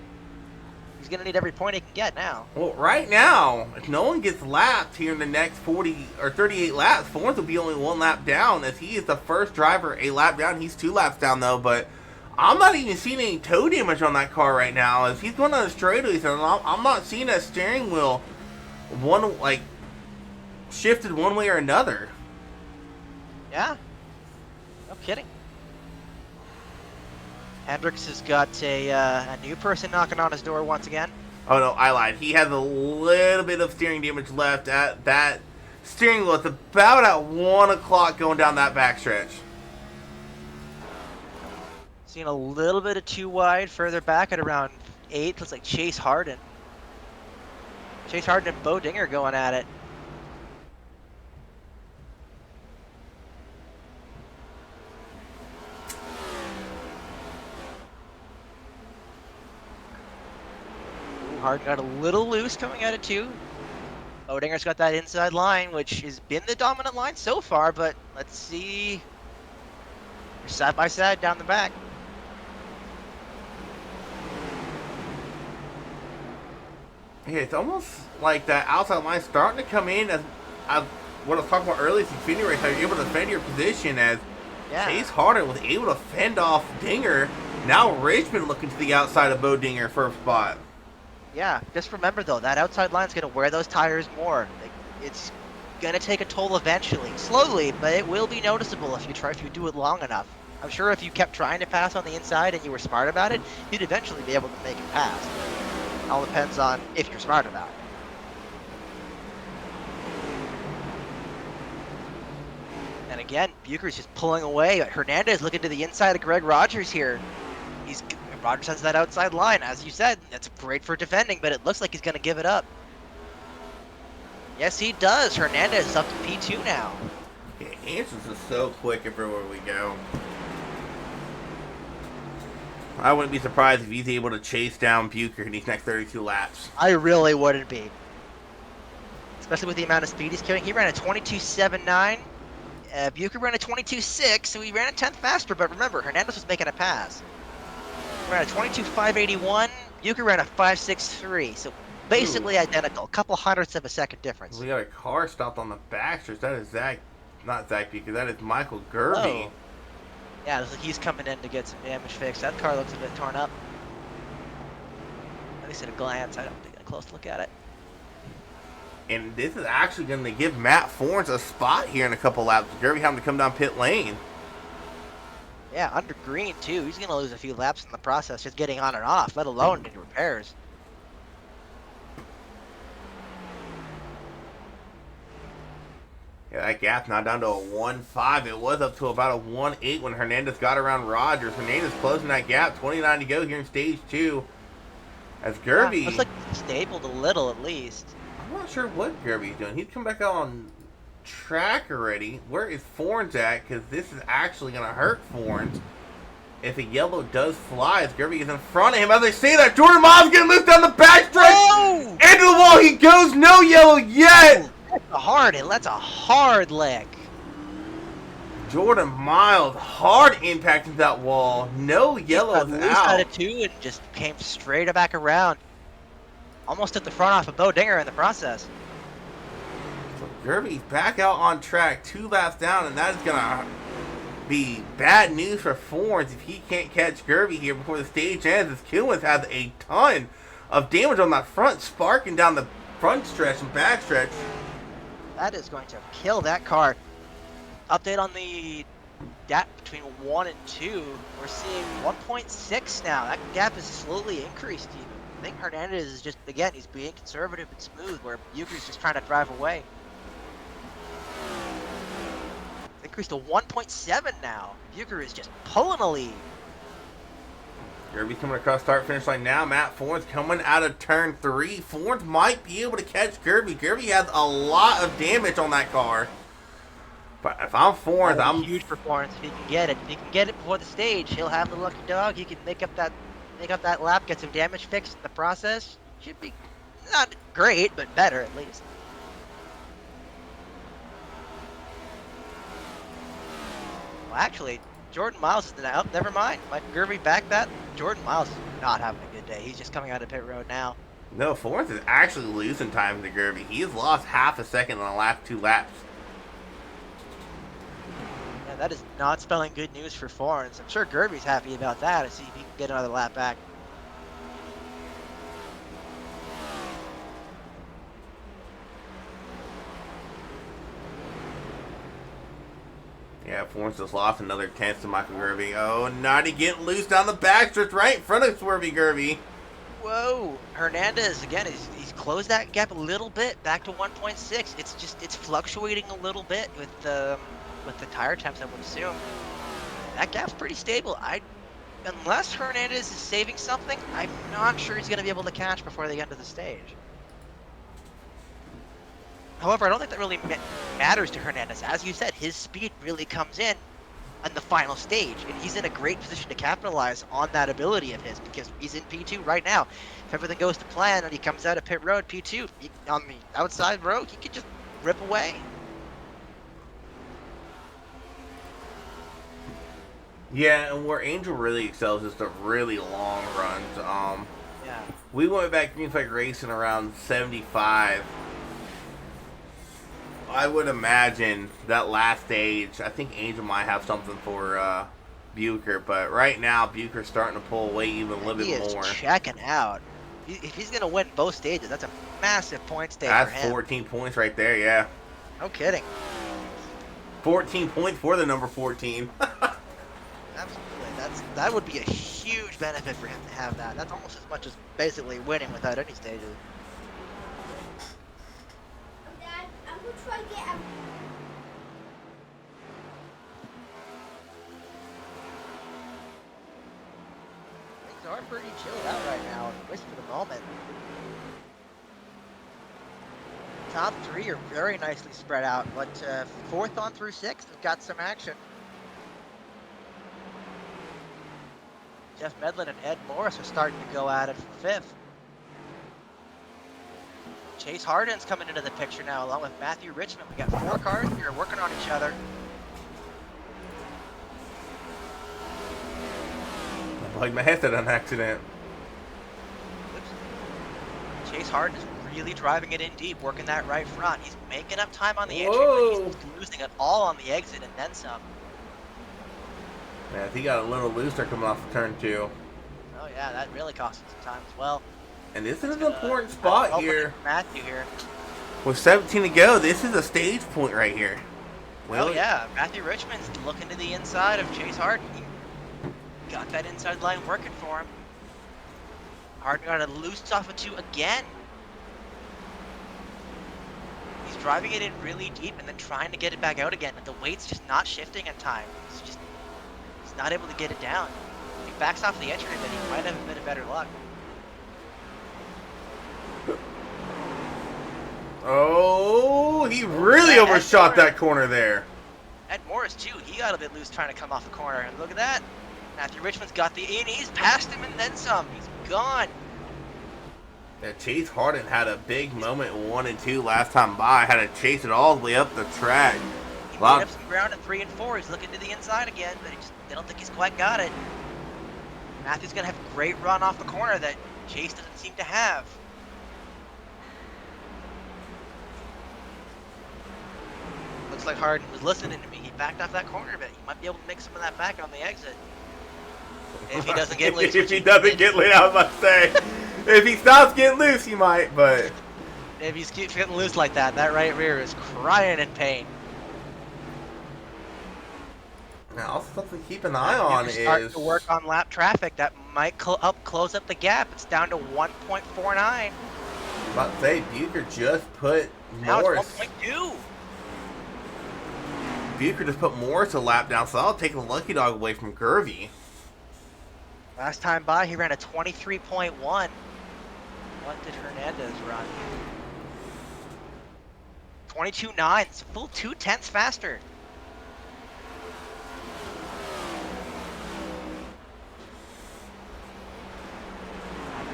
He's going to need every point he can get now. Well, right now, if no one gets lapped here in the next 40 or 38 laps, Fornes will be only 1 lap down as he is the first driver a lap down. He's 2 laps down, though, but I'm not even seeing any toe damage on that car right now. As he's going on the straightaways, and I'm not seeing that steering wheel shifted one way or another. Yeah. No kidding. Hendricks has got a new person knocking on his door once again. Oh, no, I lied. He has a little bit of steering damage left. That steering wheel is about at 1 o'clock going down that backstretch. Seeing a little bit of too wide further back at around 8th. Looks like Chase Harden. Chase Harden and Bo Dinger going at it. Hard got a little loose coming out of 2. Odinger's got that inside line, which has been the dominant line so far, but let's see. They're side by side down the back. Yeah, it's almost like that outside line starting to come in as what I was talking about earlier in the Xfinity race, how you're able to defend your position as Chase Harden was able to fend off Dinger. Now Richmond looking to the outside of Bo Dinger for a spot. Yeah, just remember though, that outside line's going to wear those tires more. It's going to take a toll eventually, slowly, but it will be noticeable if you do it long enough. I'm sure if you kept trying to pass on the inside and you were smart about it, you'd eventually be able to make it pass. It all depends on if you're smart about it. And again, Bucher's just pulling away. Hernandez looking to the inside of Greg Rogers here. Rogers has that outside line, as you said. That's great for defending, but it looks like he's going to give it up. Yes, he does. Hernandez is up to P2 now. Yeah, Answers is so quick everywhere we go. I wouldn't be surprised if he's able to chase down Bucher in these next 32 laps. I really wouldn't be. Especially with the amount of speed he's carrying. He ran a 22.79. Bucher ran a 22.6, so he ran a tenth faster, but remember, Hernandez was making a pass. He ran a 22.581. Bucher ran a 5.63, so basically identical. A couple hundredths of a second difference. We got a car stopped on the backstretch. That is not Zach Bucher, that is Michael Gerby. Oh. Yeah, it looks like he's coming in to get some damage fixed. That car looks a bit torn up. At least at a glance, I don't take a close look at it. And this is actually going to give Matt Forns a spot here in a couple laps. Gerby having to come down pit lane. Yeah, under green too. He's going to lose a few laps in the process just getting on and off, let alone into repairs. Yeah, that gap now down to a 1.5. It was up to about a 1.8 when Hernandez got around Rogers. Hernandez closing that gap. 29 to go here in stage 2. As Gerby... Yeah, looks like he's stabled a little at least. I'm not sure what Gerby's doing. He's come back out on track already. Where is Forns at? Because this is actually going to hurt Forns. If a yellow does fly, as Gerby is in front of him. As I say that, Jordan Miles getting loose down the backstretch. Into the wall he goes. No yellow yet. That's a hard lick. Jordan Miles, hard impact into that wall. No yellows out. Out of 2 and just came straight back around. Almost took the front off of Bo Dinger in the process. So Gerby's back out on track, 2 laps down, and that is going to be bad news for Forns if he can't catch Gerby here before the stage ends, as Killens has a ton of damage on that front, sparking down the front stretch and back stretch. That is going to kill that car. Update on the gap between 1 and 2. We're seeing 1.6 now. That gap is slowly increased even. I think Hernandez is just, again, he's being conservative and smooth, where Bucher's just trying to drive away. It's increased to 1.7 now. Bucher is just pulling a lead. Gerby coming across start-finish line now. Matt Forns coming out of turn 3. Forns might be able to catch Gerby. Gerby has a lot of damage on that car. But if I'm Forns, I'm huge for Forns if he can get it. If he can get it before the stage, he'll have the lucky dog. He can make up that lap, get some damage fixed in the process. Should be not great, but better at least. Well, actually, Jordan Miles is now. Never mind. Mike Gerby back that. Jordan Miles is not having a good day. He's just coming out of pit road now. No, Forns is actually losing time to Gerby. He has lost half a second on the last 2 laps. Yeah, that is not spelling good news for Forns. I'm sure Gerby's happy about that to see if he can get another lap back. Yeah, Forns just lost another tenth to Michael Gerby. Oh, Naughty getting loose down the backstretch right in front of Swervy Gerby. Whoa, Hernandez again. He's closed that gap a little bit, back to 1.6. It's fluctuating a little bit with the tire temps, I would assume. That gap's pretty stable. Unless Hernandez is saving something, I'm not sure he's going to be able to catch before the end of the stage. However, I don't think that really matters to Hernandez. As you said, his speed really comes in in the final stage, and he's in a great position to capitalize on that ability of his because he's in P2 right now. If everything goes to plan and he comes out of pit road P2 on the outside road, he could just rip away. Yeah, and where Angel really excels is the really long runs. Yeah. We went back green flag racing around 75. I would imagine that last stage, I think Angel might have something for Bucher, but right now Bucher's starting to pull away even a little He bit is more. checking out. If he's going to win both stages, that's a massive point stage That's for him. 14 points right there, yeah. No kidding. 14 points for the number 14. Absolutely. That would be a huge benefit for him to have that. That's almost as much as basically winning without any stages. Dad, I'm gonna try to get a... Things are pretty chilled out right now, at least for the moment. Top three are very nicely spread out, but fourth on through sixth have got some action. Jeff Medlin and Ed Morris are starting to go at it for fifth. Chase Harden's coming into the picture now, along with Matthew Richmond. We got 4 cars here working on each other. I plugged my headset on accident. Oops. Chase Harden is really driving it in deep, working that right front. He's making up time on the entry, Whoa. but he's losing it all on the exit and then some. Man, he got a little looser coming off of turn 2. Oh yeah, that really cost him some time as well. And this is an important spot here. Matthew here. With 17 to go, this is a stage point right here. Well, yeah, Matthew Richmond's looking to the inside of Chase Harden. He got that inside line working for him. Harden got a loose off of 2 again. He's driving it in really deep and then trying to get it back out again, but the weight's just not shifting in time. He's not able to get it down. If he backs off the entry, then he might have a bit of better luck. Oh, he really overshot that corner there. Ed Morris, too, he got a bit loose trying to come off the corner. And look at that. Matthew Richmond's got the in. He's past him and then some. He's gone. Yeah, Chase Harden had a big moment 1 and 2 last time by. Had to chase it all the way up the track. He made up some ground at 3 and 4. He's looking to the inside again, but they don't think he's quite got it. Matthew's going to have a great run off the corner that Chase doesn't seem to have. Looks like Harden was listening to me. He backed off that corner a bit. He might be able to make some of that back on the exit. If he doesn't get loose. If he doesn't get loose, I was about to say. If he stops getting loose, he might, but... If he keeps getting loose like that, that right rear is crying in pain. Now, also something to keep an eye on is... Starting to work on lap traffic. That might help close up the gap. It's down to 1.49. I'm about to say, Bucher just put Now Morris... it's 1.2. Bucher just put Morris a lap down, so I'll take the lucky dog away from Gervie. Last time by, he ran a 23.1. What did Hernandez run? 22.9. It's a full 0.2 faster.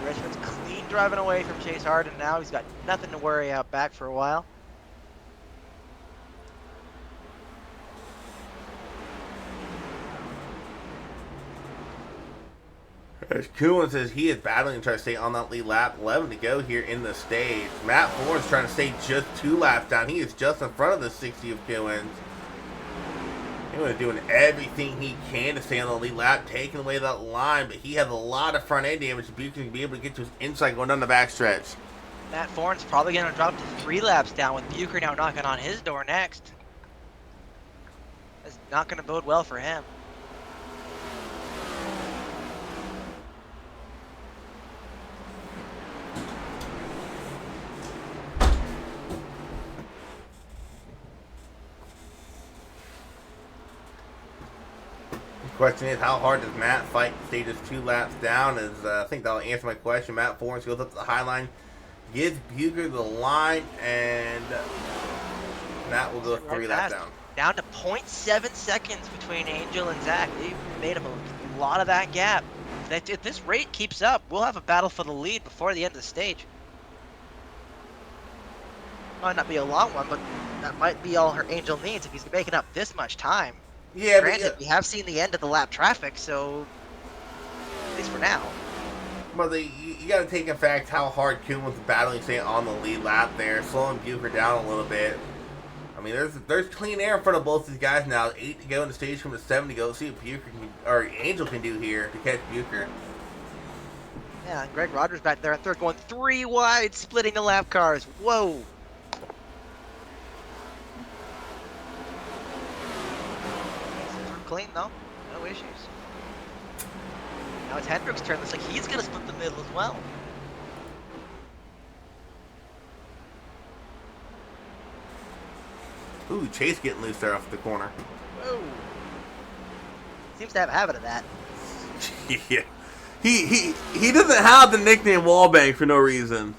Richmond's clean driving away from Chase Harden now. He's got nothing to worry out back for a while. As Coolin says he is battling to try to stay on that lead lap. 11 to go here in the stage. Matt Ford's trying to stay just 2 laps down. He is just in front of the 60 of Coolins. He doing everything he can to stay on the lead lap, taking away that line, but he has a lot of front end damage. Bucher can be able to get to his inside going down the backstretch. Matt Forn's probably going to drop to 3 laps down with Bucher now knocking on his door next. That's not going to bode well for him. The question is, how hard does Matt fight stages 2 laps down? I think that'll answer my question. Matt Forrest goes up to the high line, gives Bucher the line, and Matt will go 3 laps down. Down to 0.7 seconds between Angel and Zach. They've made up a lot of that gap. If this rate keeps up, we'll have a battle for the lead before the end of the stage. Might not be a long one, but that might be all her Angel needs if he's making up this much time. Yeah, Granted, we have seen the end of the lap traffic, so at least for now. But you got to take in fact how hard Kuhn was battling, say, on the lead lap there, slowing Bucher down a little bit. I mean, there's clean air in front of both these guys now. 8 to go in the stage from the 7 to go. Let's see what Bucher or Angel can do here to catch Bucher. Yeah, and Greg Rogers back there in third, going 3 wide, splitting the lap cars. Whoa. Clean though, no issues. Now it's Hendrick's turn. Looks like he's gonna split the middle as well. Ooh, Chase getting loose there off the corner. Whoa. Seems to have a habit of that. Yeah. He doesn't have the nickname Wallbang for no reason.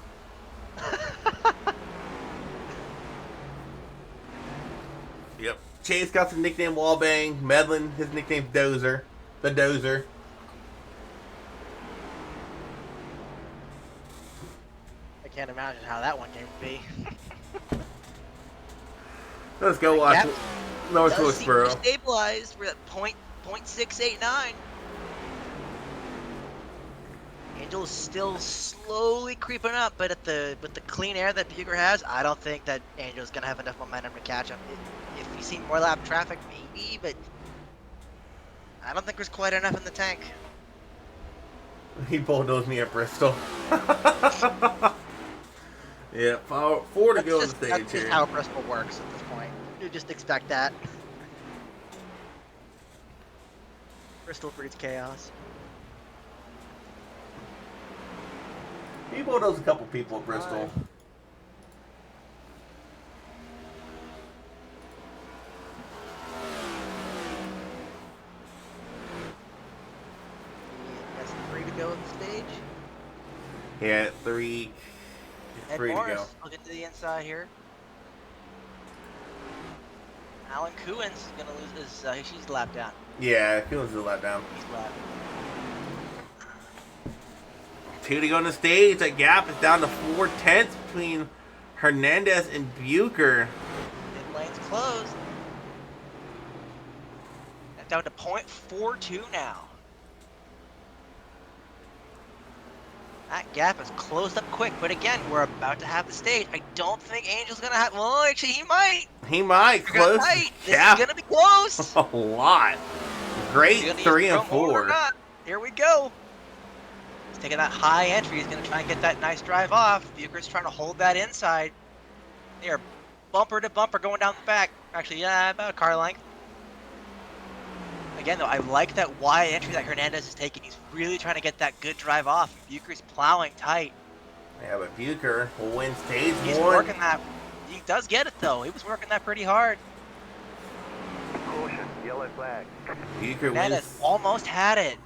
Yep. Chase got the nickname Wallbang. Medlin, his nickname's Dozer. The Dozer. I can't imagine how that one came to be. Let's go watch Gap North does seem Wilkesboro. stabilized. We're at 0.689. Angel is still slowly creeping up, but with the clean air that Bucher has, I don't think that Angel's gonna have enough momentum to catch him. If you see more lap traffic, maybe, but I don't think there's quite enough in the tank. He bulldozed me at Bristol. Yeah, 4 to go on the stage That's just here. how Bristol works at this point. You just expect that. Bristol breeds chaos. He bulldozed a couple people at Bristol. That's 3 to go on the stage. Yeah, 3. Ed 3 to Morris go. looking to the inside here. Alan Kuhn's gonna lose his. She's lapped down. Yeah, Kuhn's the lap down. He's lapped. 2 to go on the stage. That gap is down to 4/10 between Hernandez and Bucher. Mid lane's closed. That's down to 0.42 now. That gap is closed up quick, but again, we're about to have the stage. I don't think Angel's gonna have. Well, actually, he might. He might close Tight. the This gap is gonna be close. a lot. Great He's gonna use 3 and promo or 4. not. Here we go. He's taking that high entry. He's gonna try and get that nice drive off. Bucher's trying to hold that inside. They are bumper to bumper going down the back. Actually, yeah, about a car length. Again, though, I like that wide entry that Hernandez is taking. He's really trying to get that good drive off. Bucher's plowing tight. Yeah, but Bucher will win stage He's 1. working that. He does get it, though. He was working that pretty hard. Caution, yellow flag. Bucher Hernandez wins. almost had it.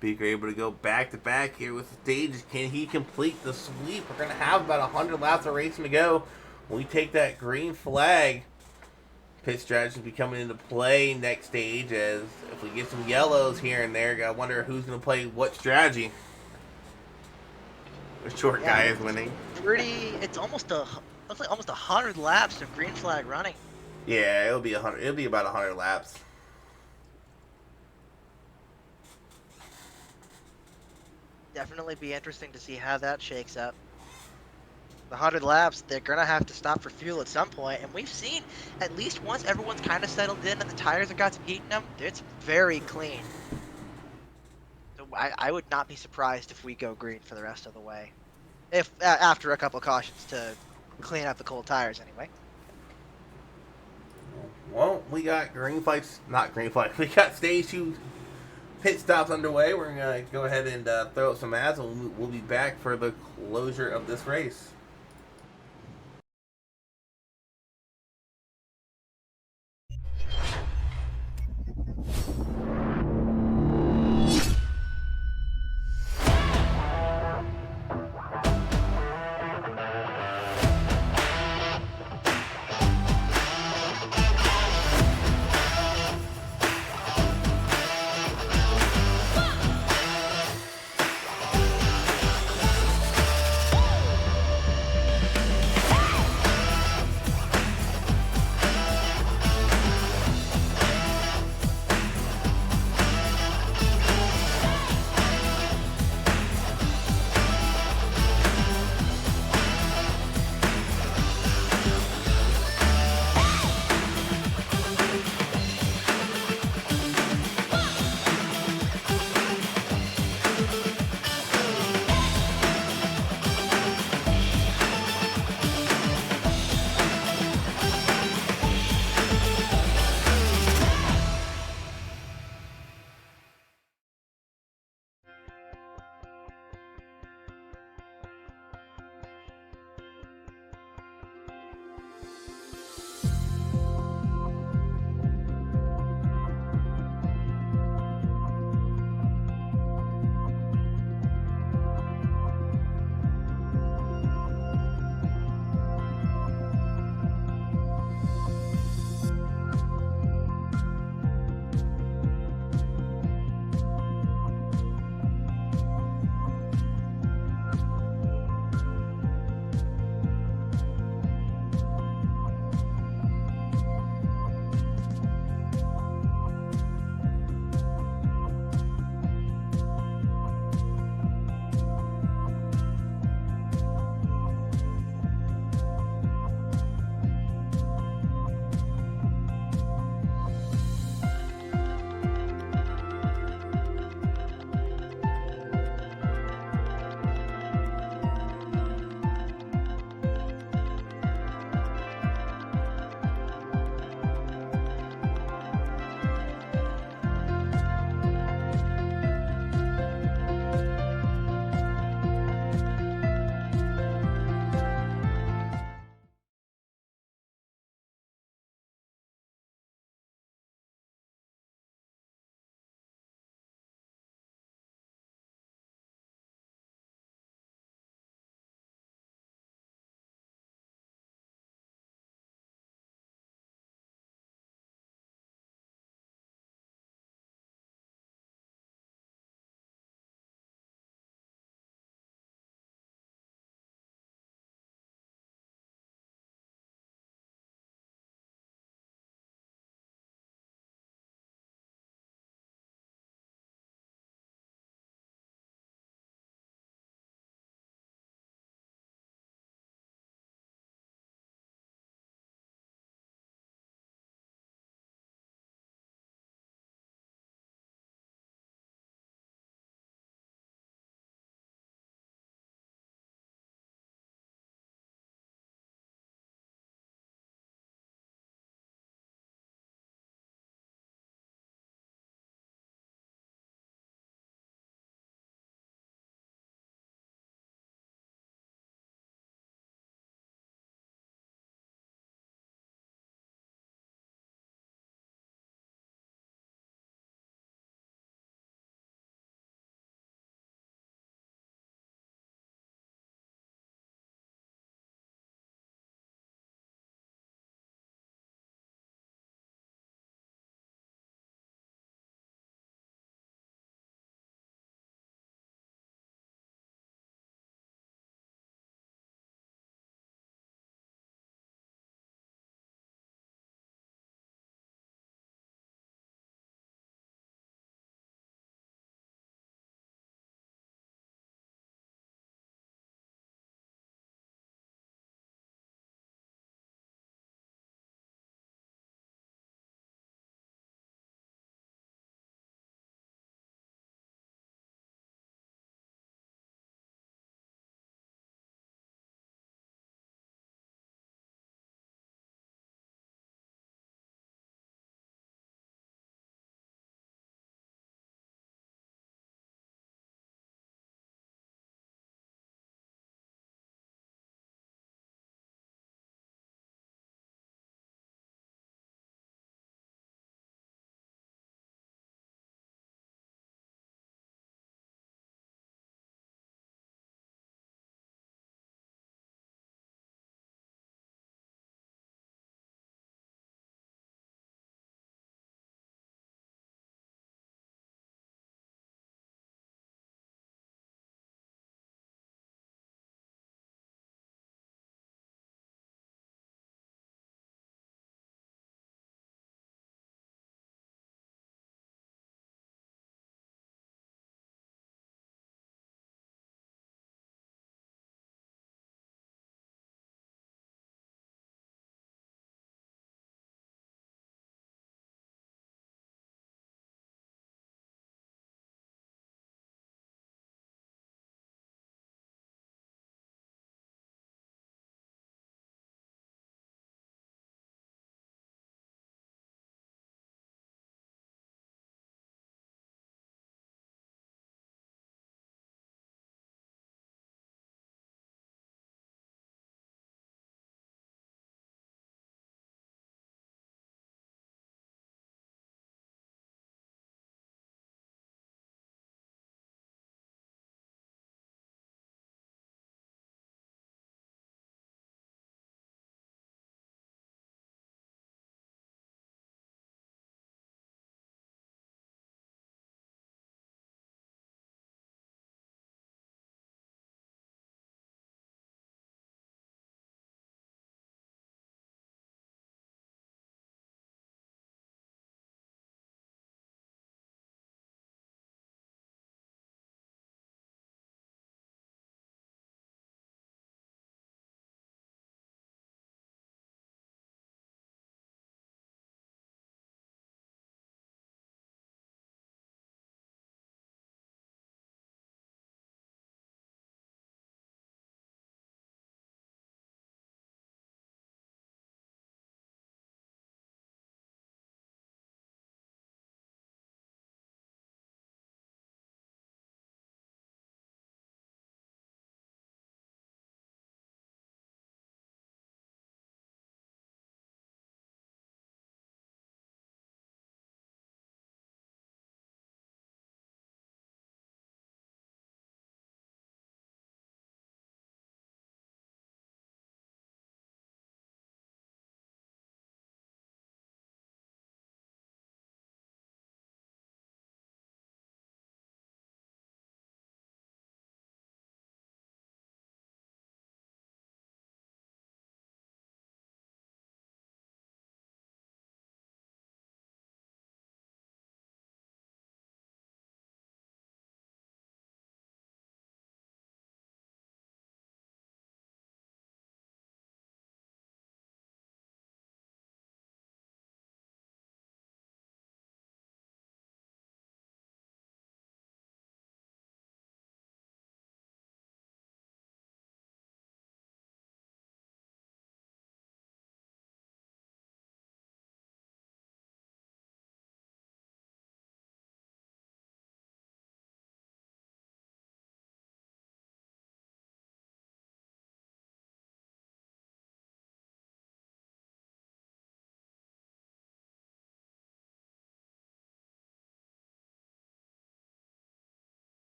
Bucher able to go back to back here with the stages. Can he complete the sweep? We're going to have about 100 laps of racing to go. When we take that green flag, pit strategy will be coming into play next stage, as if we get some yellows here and there, I wonder who's going to play what strategy. The short guy is winning. It's almost looks like almost 100 laps of green flag running. Yeah, it'll be 100. It'll be about 100 laps. Definitely be interesting to see how that shakes up. The 100 laps, they're gonna have to stop for fuel at some point, and we've seen at least once everyone's kind of settled in and the tires have got some heat in them, it's very clean. So I would not be surprised if we go green for the rest of the way, if after a couple cautions to clean up the cold tires anyway. Well, we got green flags. Not green flags. We got stage 2 pit stops underway. We're gonna go ahead and throw up some ads, and we'll be back for the closure of this race.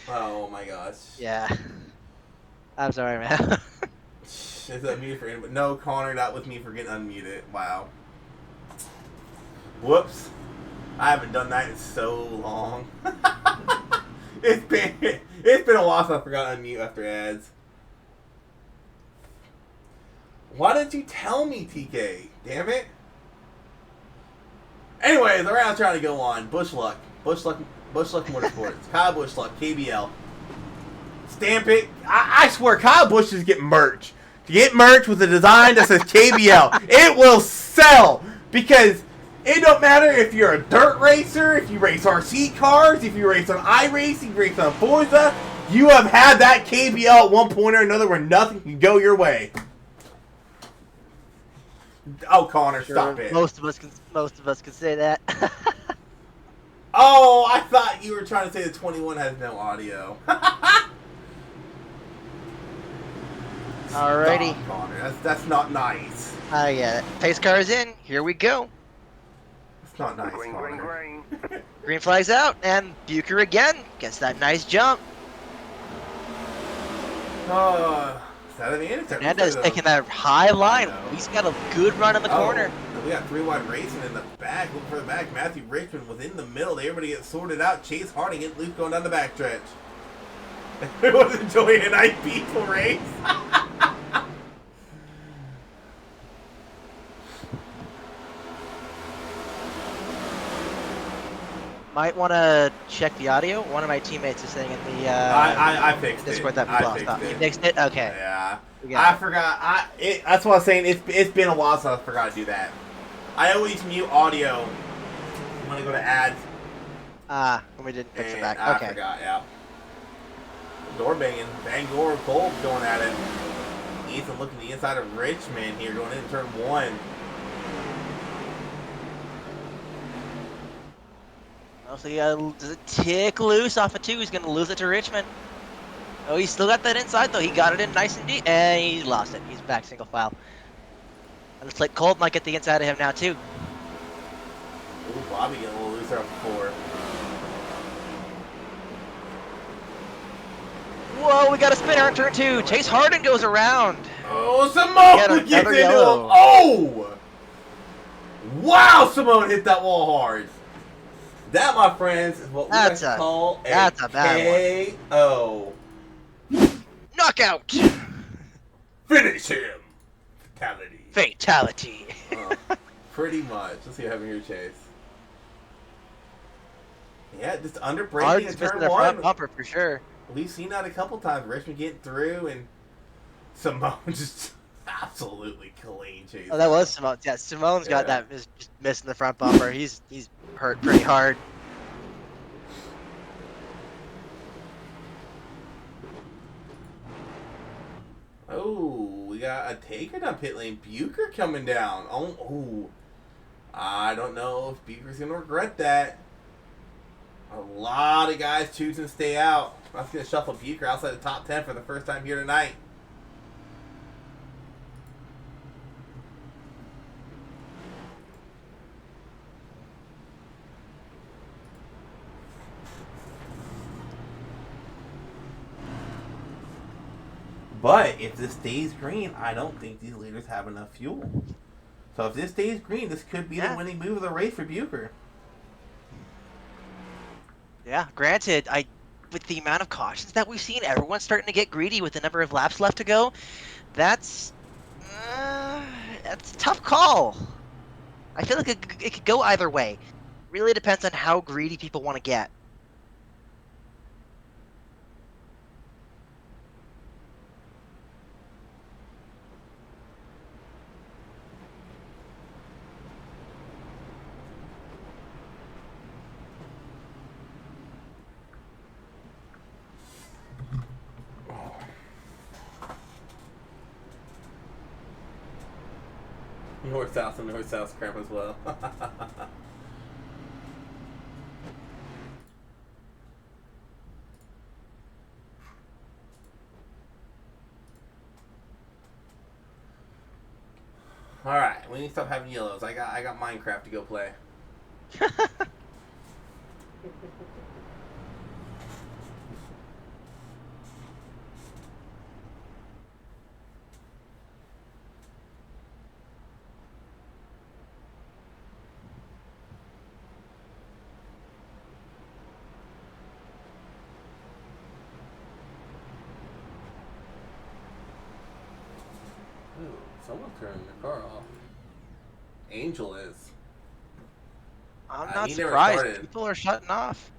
Oh my gosh. Yeah. I'm sorry, man. Is that muted for anybody? No, Connor, that was me for getting unmuted. Wow. Whoops. I haven't done that in so long. it's been a while since I forgot to unmute after ads. Why didn't you tell me, TK? Damn it. Anyways, the round's trying to go on. Bush Luck Motorsports. Kyle Busch Luck, KBL. Stamp it. I swear, Kyle Busch should get merch. To get merch with a design that says KBL. It will sell. Because it don't matter if you're a dirt racer, if you race RC cars, if you race on iRacing, if you race on Forza, you have had that KBL at one point or another where nothing can go your way. Oh, Connor, Sure, stop it. Most of us can say that. Oh, I thought you were trying to say the 21 has no audio. Alrighty. Stop, Connor. That's not nice. I get it. Pace car is in. Here we go. It's not nice, Green, green, Connor. green. Green flag's out, and Bucher again gets that nice jump. Is that an answer? Fernandez taking that high line. He's got a good run in the corner. We got 3-wide racing in the back. Look for the back. Matthew Richmond was in the middle. Everybody gets sorted out. Chase Harding and Luke going down the backstretch. It was enjoying a nice peaceful race. Might want to check the audio. One of my teammates is saying in the I fixed Discord it. that we I lost. fixed You it. fixed it? Okay. Yeah. We got I it. forgot. That's what I was saying. It's been a while since I forgot to do that. I always mute audio when I go to ads. We didn't fix it And back. I Okay. forgot, yeah. Door banging. Bangor Cole going at it. Ethan looking the inside of Richmond here, going into turn one. Also, he does a tick loose off of two. He's going to lose it to Richmond. Oh, he's still got that inside, though. He got it in nice and deep, and he lost it. He's back single file. And it's like Colt might get the inside of him now, too. Ooh, Bobby getting a little looser off the floor. Whoa, we got a spinner on turn two. Chase Harding goes around. Oh, Simone gets into him. Oh! Wow, Simone hit that wall hard. That, my friends, is what we like to call a bad KO. Knockout. Finish him. Fatality. Fatality. Pretty much. Let's see what happened here, Chase. Yeah, just under Harding's braking in missing turn the front one. bumper for sure. We've seen that a couple times. Richmond getting through and Simone just absolutely clean chase. Oh, that was Simone. Yeah, Simone's got that just missing the front bumper. He's hurt pretty hard. Oh, we got a taker down pit lane. Bucher coming down. Oh, I don't know if Bucher's going to regret that. A lot of guys choosing to stay out. I'm going to shuffle Bucher outside the top 10 for the first time here tonight. But if this stays green, I don't think these leaders have enough fuel. So if this stays green, this could be the winning move of the race for Bucher. Yeah, granted, with the amount of cautions that we've seen, everyone's starting to get greedy with the number of laps left to go. That's a tough call. I feel like it could go either way. Really depends on how greedy people want to get. North-south and north-south crap as well. Alright, we need to stop having yellows. I got Minecraft to go play. Someone's turning their car off. Angel is. I'm not he never surprised. started. People are shutting off.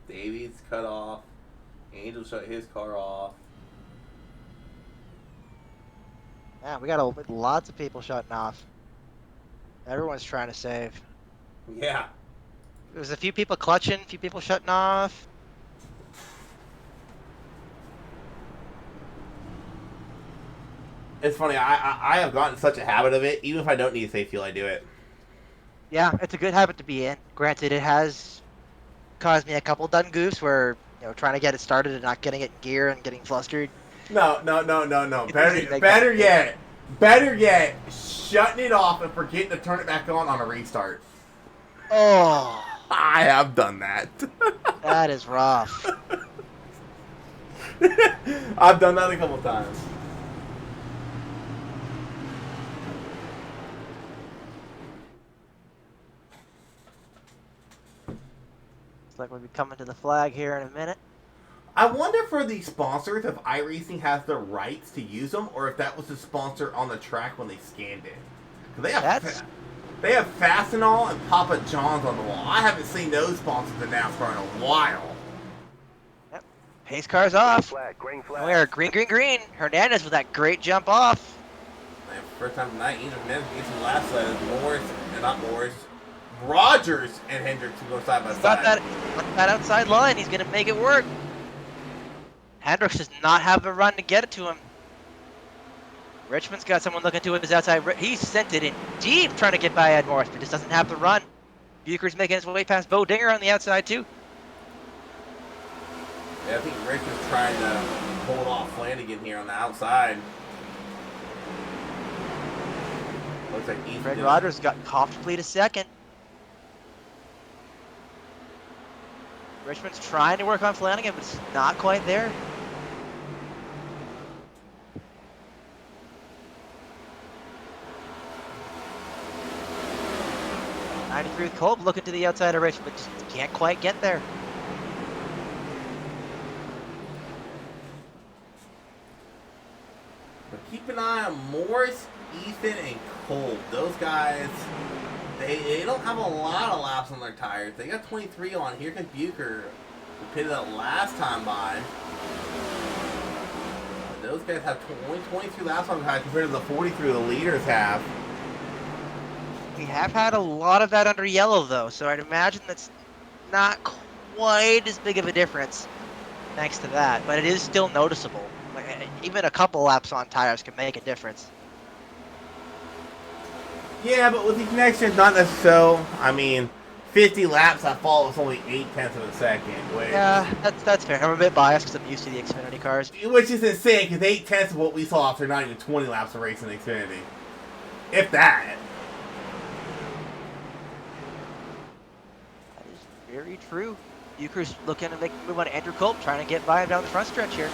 Davies cut off. Angel shut his car off. Yeah, we got lots of people shutting off. Everyone's trying to save. Yeah. There's a few people clutching, a few people shutting off. It's funny. I have gotten such a habit of it. Even if I don't need safe fuel, I do it. Yeah, it's a good habit to be in. Granted, it has caused me a couple done goofs where, trying to get it started and not getting it in gear and getting flustered. No. It's easy to make Better that yet, shutting it off and forgetting to turn it back on a restart. Oh, I have done that. that is rough. I've done that a couple times. Looks like we'll be coming to the flag here in a minute. I wonder for the sponsors if iRacing has the rights to use them, or if that was the sponsor on the track when they scanned it. 'Cause they have Fastenal and Papa John's on the wall. I haven't seen those sponsors in NASCAR in a while. Yep. Pace car's off. Green flag. And we are green. Hernandez with that great jump off. Man, first time tonight, either men get some laps Rogers and Hendricks will go side by He's got side. that outside line. He's going to make it work. Hendricks does not have the run to get it to him. Richmond's got someone looking to his outside. He sent it in deep trying to get by Ed Morris, but just doesn't have the run. Bucher's making his way past Bo Dinger on the outside, too. Yeah, I think Richmond's trying to hold off Flanagan here on the outside. Looks like he's Fred doing Rogers got comfortably to second. Richmond's trying to work on Flanagan, but it's not quite there. with Kolb looking to the outside of Richmond, just can't quite get there. But keep an eye on Morris, Ethan, and Kolb. Those guys, they don't have a lot of laps on their tires. They got 23 on. Here comes Bucher, who pitted up last time by. But those guys have only 23 laps on their tires compared to the 43 the leaders have. We have had a lot of that under yellow, though, so I'd imagine that's not quite as big of a difference thanks to that, but it is still noticeable. Like, even a couple laps on tires can make a difference. Yeah, but with the connection, not necessarily. I mean, 50 laps, that fall was only 0.8 of a second. Which, Yeah, that's fair. I'm a bit biased because I'm used to the Xfinity cars. Which is insane, because 0.8 of what we saw after not even 20 laps of racing Xfinity. If that. That is very true. Bucher's looking to make a move on Andrew Kolb, trying to get by him down the front stretch here.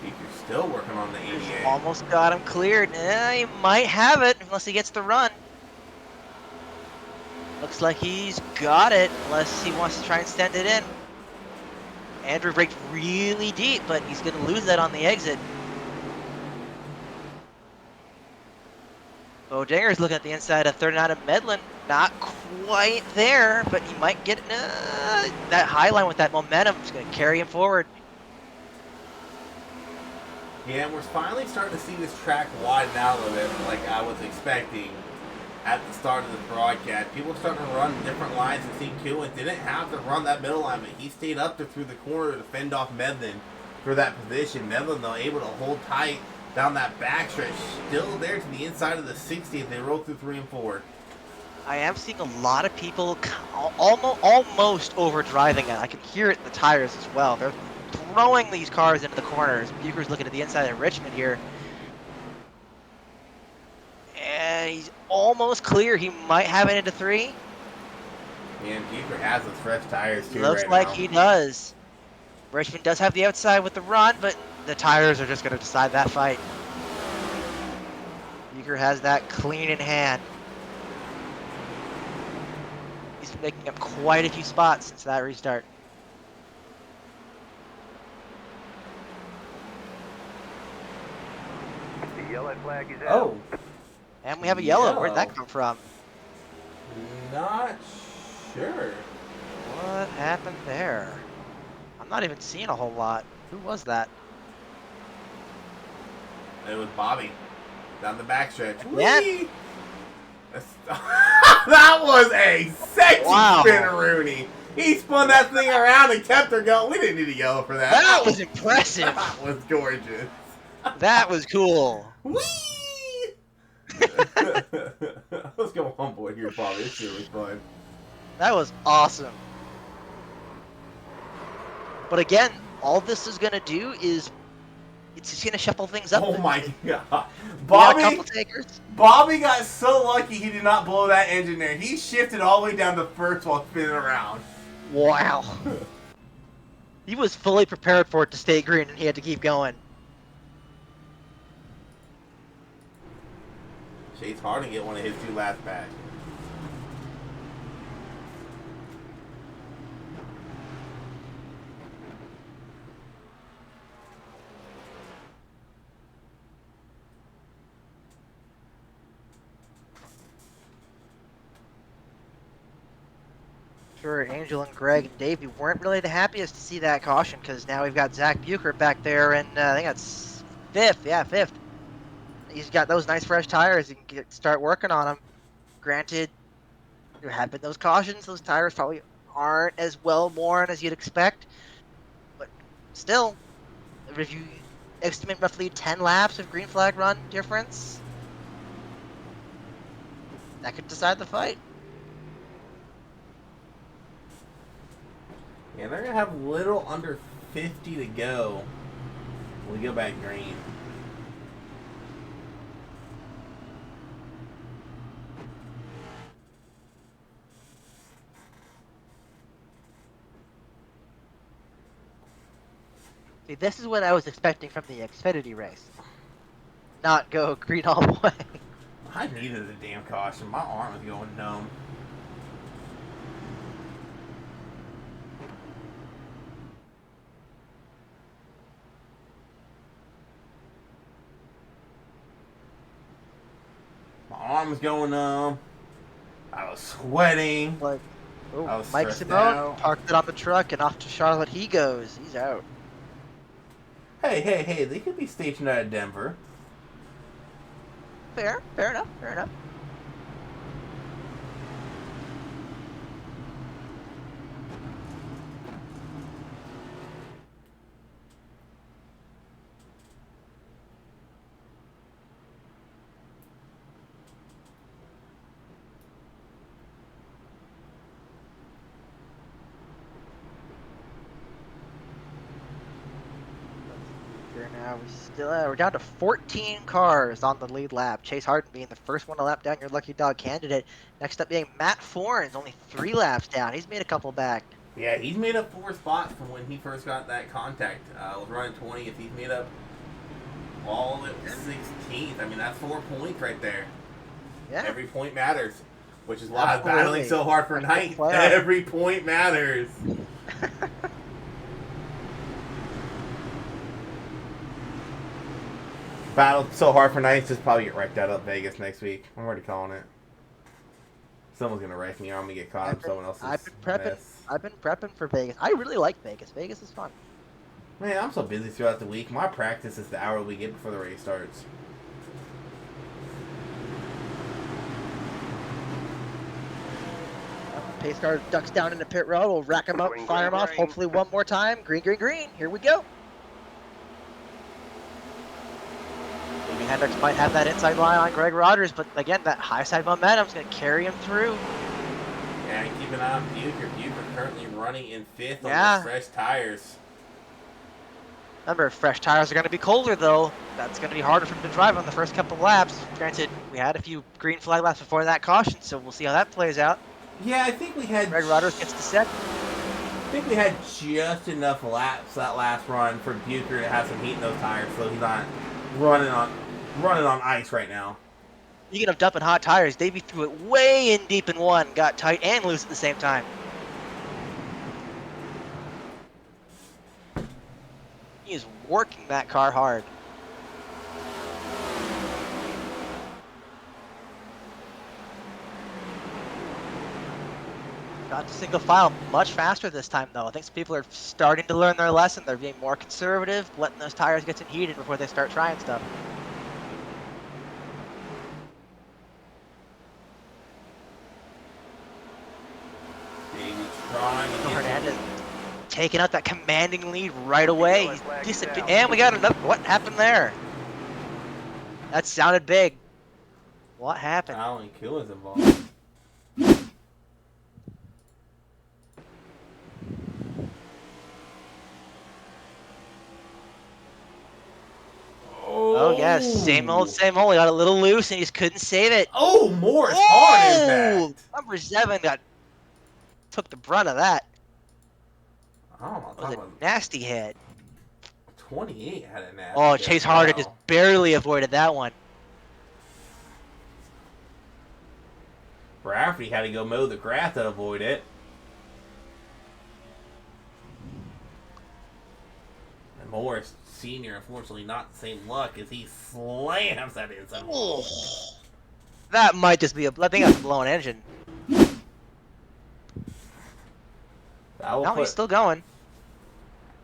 Bucher's still working on the 88. Almost got him cleared. He might have it unless he gets the run. Looks like he's got it unless he wants to try and send it in. Andrew braked really deep, but he's going to lose that on the exit. Bo Dinger's looking at the inside of 39 of Medlin. Not quite there, but he might get that high line with that momentum. Is going to carry him forward. Yeah, and we're finally starting to see this track widen out a little bit, like I was expecting at the start of the broadcast. People are starting to run different lines, and Steve Kewin didn't have to run that middle line, but he stayed up there through the corner to fend off Medlin for that position. Medlin, though, able to hold tight down that backstretch, still there to the inside of the 60th. They roll through 3 and 4. I am seeing a lot of people almost overdriving it. I can hear it in the tires as well. They're throwing these cars into the corners. Bucher's looking at the inside of Richmond here. And he's almost clear. He might have it into 3. And Bucher has those fresh tires, too, Looks right like now. he does. Richmond does have the outside with the run, but the tires are just going to decide that fight. Bucher has that clean in hand. He's been making up quite a few spots since that restart. The yellow flag is out. Oh, And we have a yellow. Where'd that Yellow. come from? not sure. What happened there? I'm not even seeing a whole lot. Who was that? It was Bobby down the backstretch. Yeah. Whee! That was a sexy Wow. spinneroonie. He spun that thing around and kept her going. We didn't need a yellow for that. That was impressive. That was gorgeous. That was cool. Whee! Let's go on board here, Bobby. It's really fun. That was awesome. But again, all this is gonna do is it's just gonna shuffle things up. Oh my god. We got a Bobby couple takers. Bobby got so lucky he did not blow that engine there. He shifted all the way down to first while spinning around. Wow. He was fully prepared for it to stay green and he had to keep going. Chase Harding get one of his 2 laps back. Sure, Angel and Greg and Davey weren't really the happiest to see that caution because now we've got Zach Bucher back there and I think that's 5th. Yeah, 5th. He's got those nice fresh tires. You can start working on them. Granted, there have been those cautions. Those tires probably aren't as well worn as you'd expect. But still, if you estimate roughly 10 laps of green flag run difference, that could decide the fight. Yeah, they're going to have little under 50 to go when we go back green. See, this is what I was expecting from the Xfinity race. Not go green all the way. I needed a damn caution. My arm was going numb. My arm was going numb. I was sweating. Like, oh, I was Mike stressed Simone out. parked it on the truck and off to Charlotte he goes. He's out. Hey, they could be stationed out of Denver. Fair enough. Now we're down to 14 cars on the lead lap. Chase Harden being the first one to lap down your lucky dog candidate. Next up being Matt Forens, only 3 laps down. He's made a couple back. Yeah, he's made up 4 spots from when he first got that contact. Was running 20th. He's made up all at 16th. I mean, that's 4 points right there. Yeah. Every point matters, which is why I'm Absolutely. battling so hard for ninth. Playoff. Every point matters. Battle so hard for ninth, just probably get wrecked out up Vegas next week. I'm already calling it. Someone's gonna wreck me, or I'm gonna get caught in someone else's I've been prepping. mess. I've been prepping for Vegas. I really like Vegas. Vegas is fun. Man, I'm so busy throughout the week. My practice is the hour we get before the race starts. Pace car ducks down in the pit road. We'll rack him up, Green, fire him green, off. green. Hopefully one more time. Green, green, green. Here we go. Maybe Hendricks might have that inside line on Greg Rogers, but again, that high side momentum is going to carry him through. Yeah, and keep an eye on Bucher. Bucher currently running in 5th on Yeah. the fresh tires. Remember, fresh tires are going to be colder, though. That's going to be harder for him to drive on the first couple laps. Granted, we had a few green flag laps before that caution, so we'll see how that plays out. Yeah, I think we had. Greg Rogers gets to set. I think we had just enough laps that last run for Bucher to have some heat in those tires, so he's not running on ice right now. Speaking of dumping hot tires, Davey threw it way in deep in one, got tight and loose at the same time. He is working that car hard. Got to single file much faster this time, though. I think some people are starting to learn their lesson. They're being more conservative, letting those tires get some heated before they start trying stuff. Hernandez taking out that commanding lead right away. He's and we got another. What happened there? That sounded big. What happened? Alan Kill is involved. Oh yeah, same old, same old. He got a little loose and he just couldn't save it. Oh, Morris, hard impact. Number 7 took the brunt of that. Oh, It was a nasty hit. 28 had a nasty. Oh, Chase Harden just barely avoided that one. Rafferty had to go mow the grass to avoid it. And Morris Sr., unfortunately, not the same luck as he slams that inside. Oh, that might just be I think that's a blown engine. No, he's still going.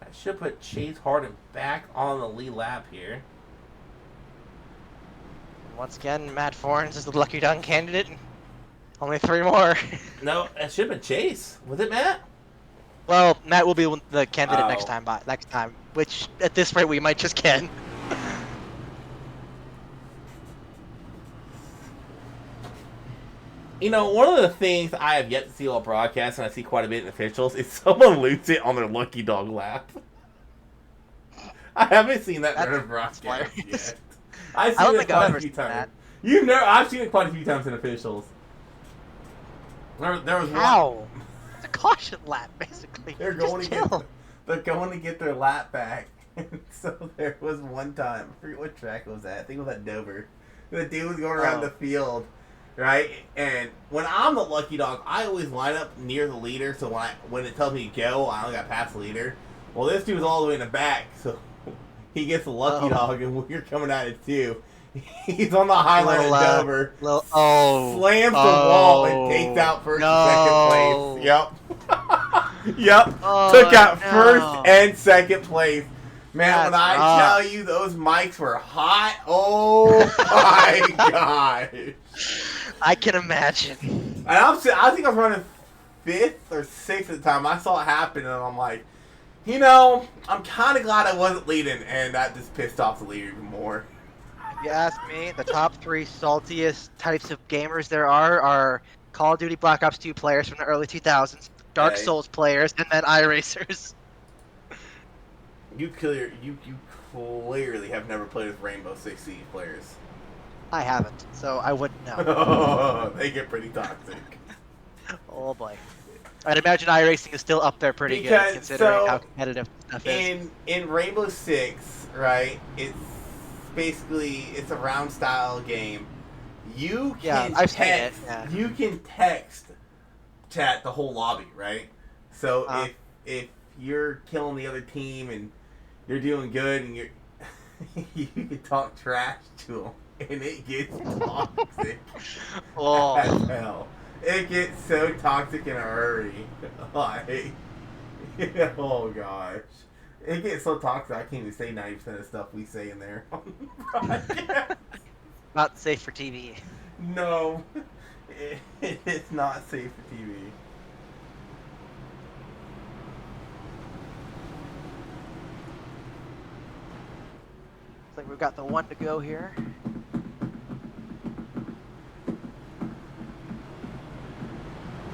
I should put Chase Harden back on the lead lap here. Once again, Matt Forens is the lucky dunk candidate. Only 3 more. No, it should have been Chase. Was it Matt? Well, Matt will be the candidate Oh. next time, which at this rate we might just get. You know, one of the things I have yet to see on broadcast, and I see quite a bit in officials, is someone lose it on their lucky dog lap. I haven't seen that in a broadcast yet. I've seen it quite a few times. I've seen it quite a few times in officials. There was How? one. It's a caution lap, basically. They're going to get their lap back. And so there was one time, I forget what track it was at. I think it was at Dover. The dude was going around the field, right? And when I'm the lucky dog, I always line up near the leader. So when it tells me to go, I only got past the leader. Well, this dude's all the way in the back, so he gets the lucky dog, and we're coming at it too. He's on the highline of Dover. Slams the wall and takes out first and second place. Yep. Yep. Took out first and second place. Man, when I tell you those mics were hot, oh my gosh. I can imagine. And I think I was running 5th or 6th at the time. I saw it happen, and I'm like, you know, I'm kind of glad I wasn't leading, and that just pissed off the leader even more. If you ask me, the top 3 saltiest types of gamers there are Call of Duty Black Ops 2 players from the early 2000s, Dark Souls players, and then iRacers. You clearly have never played with Rainbow Six Siege players. I haven't, so I wouldn't know. They get pretty toxic. Oh boy. I'd imagine iRacing is still up there pretty good, considering how competitive stuff is. In Rainbow Six, right, it's a round style game. You can you can text chat the whole lobby, right? So if you're killing the other team and you're doing good and you can talk trash to them, and it gets toxic as hell. It gets so toxic in a hurry. Like, oh gosh. It gets so toxic I can't even say 90% of stuff we say in there. Not safe for TV. No. It's not safe for TV. Looks like we've got the 1 to go here.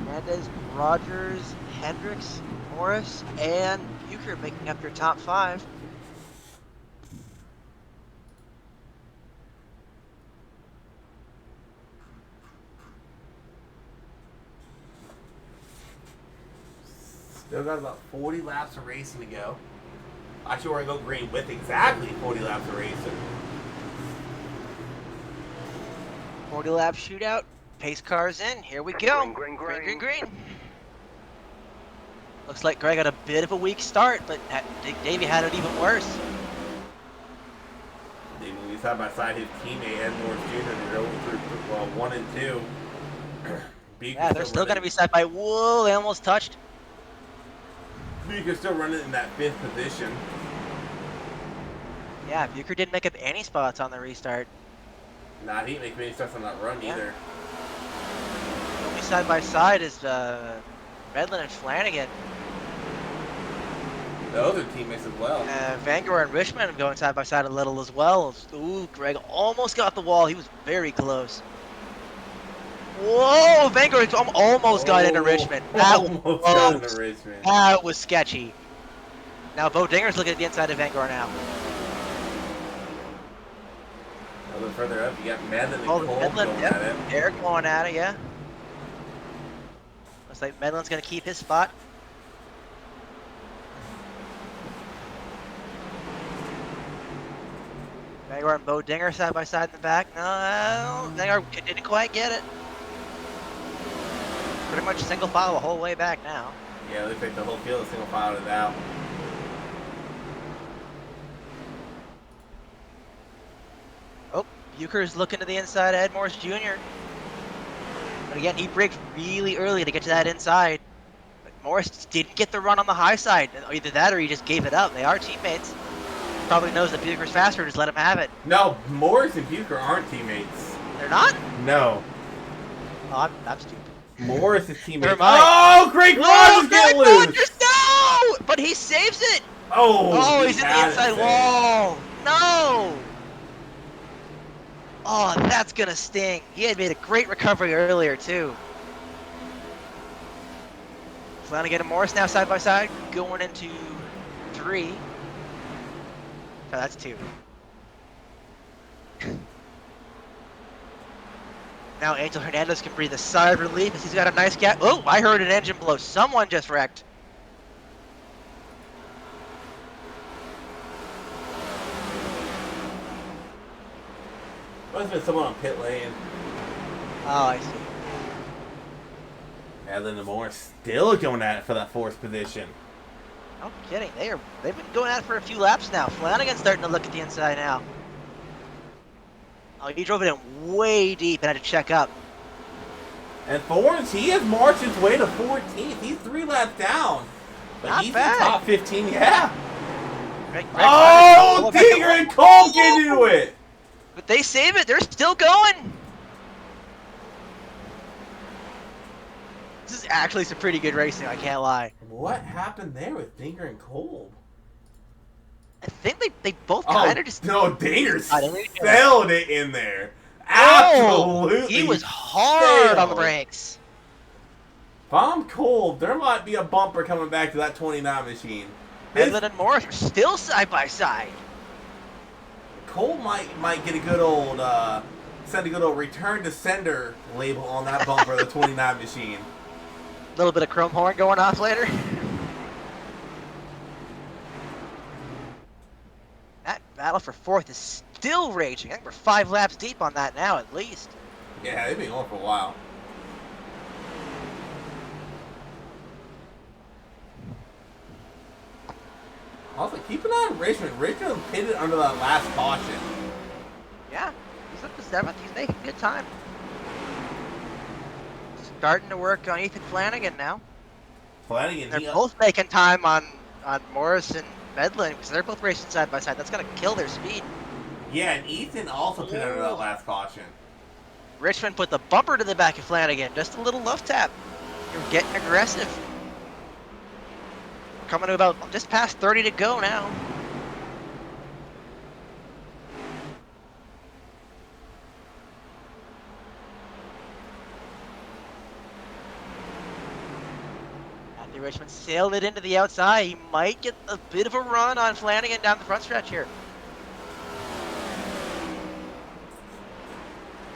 Hernandez, Rogers, Hendricks, Morris, and Bucher making up your top 5. Still got about 40 laps of racing to go. Actually, we're going to go green with exactly 40 laps of racing. 40-lap shootout. Pace cars in. Here we go. Green, green, Green, green. green, green. Looks like Greg had a bit of a weak start, but Davey had it even worse. Leaving side by side his teammate Ed Morris Jr. They're over through 1 and 2. Yeah, they're still going to be side by. Whoa, they almost touched. Bucher's still running in that 5th position. Yeah, Bucher didn't make up any spots on the restart. Nah, he didn't make many starts on that run either. Only side by side is Redland and Flanagan. Those are teammates as well. Vanguard and Richmond going side by side a little as well. Ooh, Greg almost got the wall. He was very close. Whoa, Vanguard almost got into Richmond. Almost got into Richmond. That was sketchy. Now Bo Dinger's looking at the inside of Vanguard now. A little further up, you got Medlin and Cole Medlin, going at it. They're going at it, yeah. Looks like Medlin's going to keep his spot. Vanguard and Bo Dinger side by side in the back. No, Vanguard didn't quite get it. Pretty much single file the whole way back now. Yeah, looks like the whole field is single filed it out. Oh, Bucher's looking to the inside of Ed Morris Jr. But again, he braked really early to get to that inside. But Morris didn't get the run on the high side. Either that or he just gave it up. They are teammates. Probably knows that Bucher's faster, just let him have it. No, Morris and Bucher aren't teammates. They're not? No. Oh, I'm stupid. Morris is teammates. Never mind. Oh, Greg Rogers get loose! No! But he saves it! Oh, He's in the inside wall. No! Oh, that's gonna sting. He had made a great recovery earlier, too. Flanagan and Morris now side by side, going into 3. Oh, that's 2. Now Angel Hernandez can breathe a sigh of relief as he's got a nice gap. Oh, I heard an engine blow. Someone just wrecked. Must have been someone on pit lane. Oh, I see. Medlin and Morris still going at it for that 4th position. No kidding. They've been going at it for a few laps now. Flanagan's starting to look at the inside now. Oh, he drove it in way deep and had to check up. And Thorns, he has marched his way to 14th. He's 3 laps down. But Not he's bad. in top 15, yeah. Greg Oh, Digger and Cole get into it. But they save it. They're still going. This is actually some pretty good racing, I can't lie. What happened there with Dinger and Cole? I think they both kind of just... No, Dinger I don't know. sailed it in there. Oh, Absolutely. he was hard on the sailed. brakes. If I'm Cole, there might be a bumper coming back to that 29 machine. Medlin and Morris are still side by side. Cole might get a good old send a good old return to sender label on that bumper of the 29 machine. A little bit of chrome horn going off later. That battle for 4th is still raging. I think we're 5 laps deep on that now at least. Yeah, they've been going for a while. Also, keep an eye on Richmond. Richmond pitted under that last caution. Yeah, he's up to 7th. He's making good time. Starting to work on Ethan Flanagan now. Flanagan, They're both making time on Morris and Medlin because they're both racing side by side. That's going to kill their speed. yeah, and Ethan also pitted under that last caution. Richmond put the bumper to the back of Flanagan. Just a little love tap. You're getting aggressive. We're coming to about just past 30 to go now. Anthony Richmond sailed it into the outside. He might get a bit of a run on Flanagan down the front stretch here.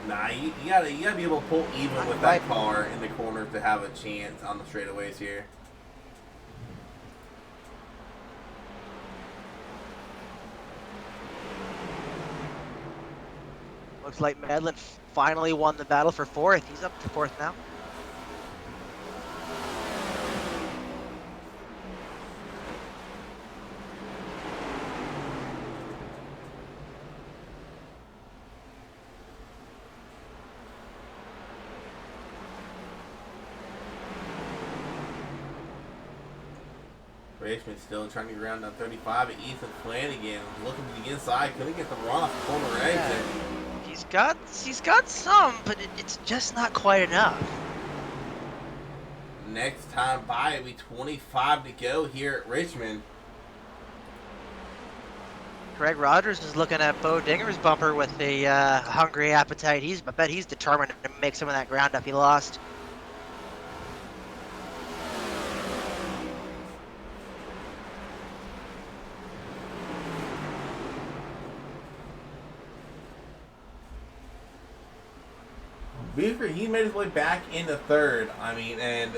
Nah, you gotta be able to pull even with that car in the corners to have a chance on the straightaways here. Looks like Medlin finally won the battle for fourth. He's up to fourth now. Richmond still trying to get around on 35 at Ethan Flanagan. Looking to the inside, couldn't get the run off the corner exit. He's got some, but it's just not quite enough. Next time by, it'll be 25 to go here at Richmond. Greg Rogers is looking at Bo Dinger's bumper with a hungry appetite. I bet he's determined to make some of that ground up he lost. Bucher, he made his way back into third. I mean, and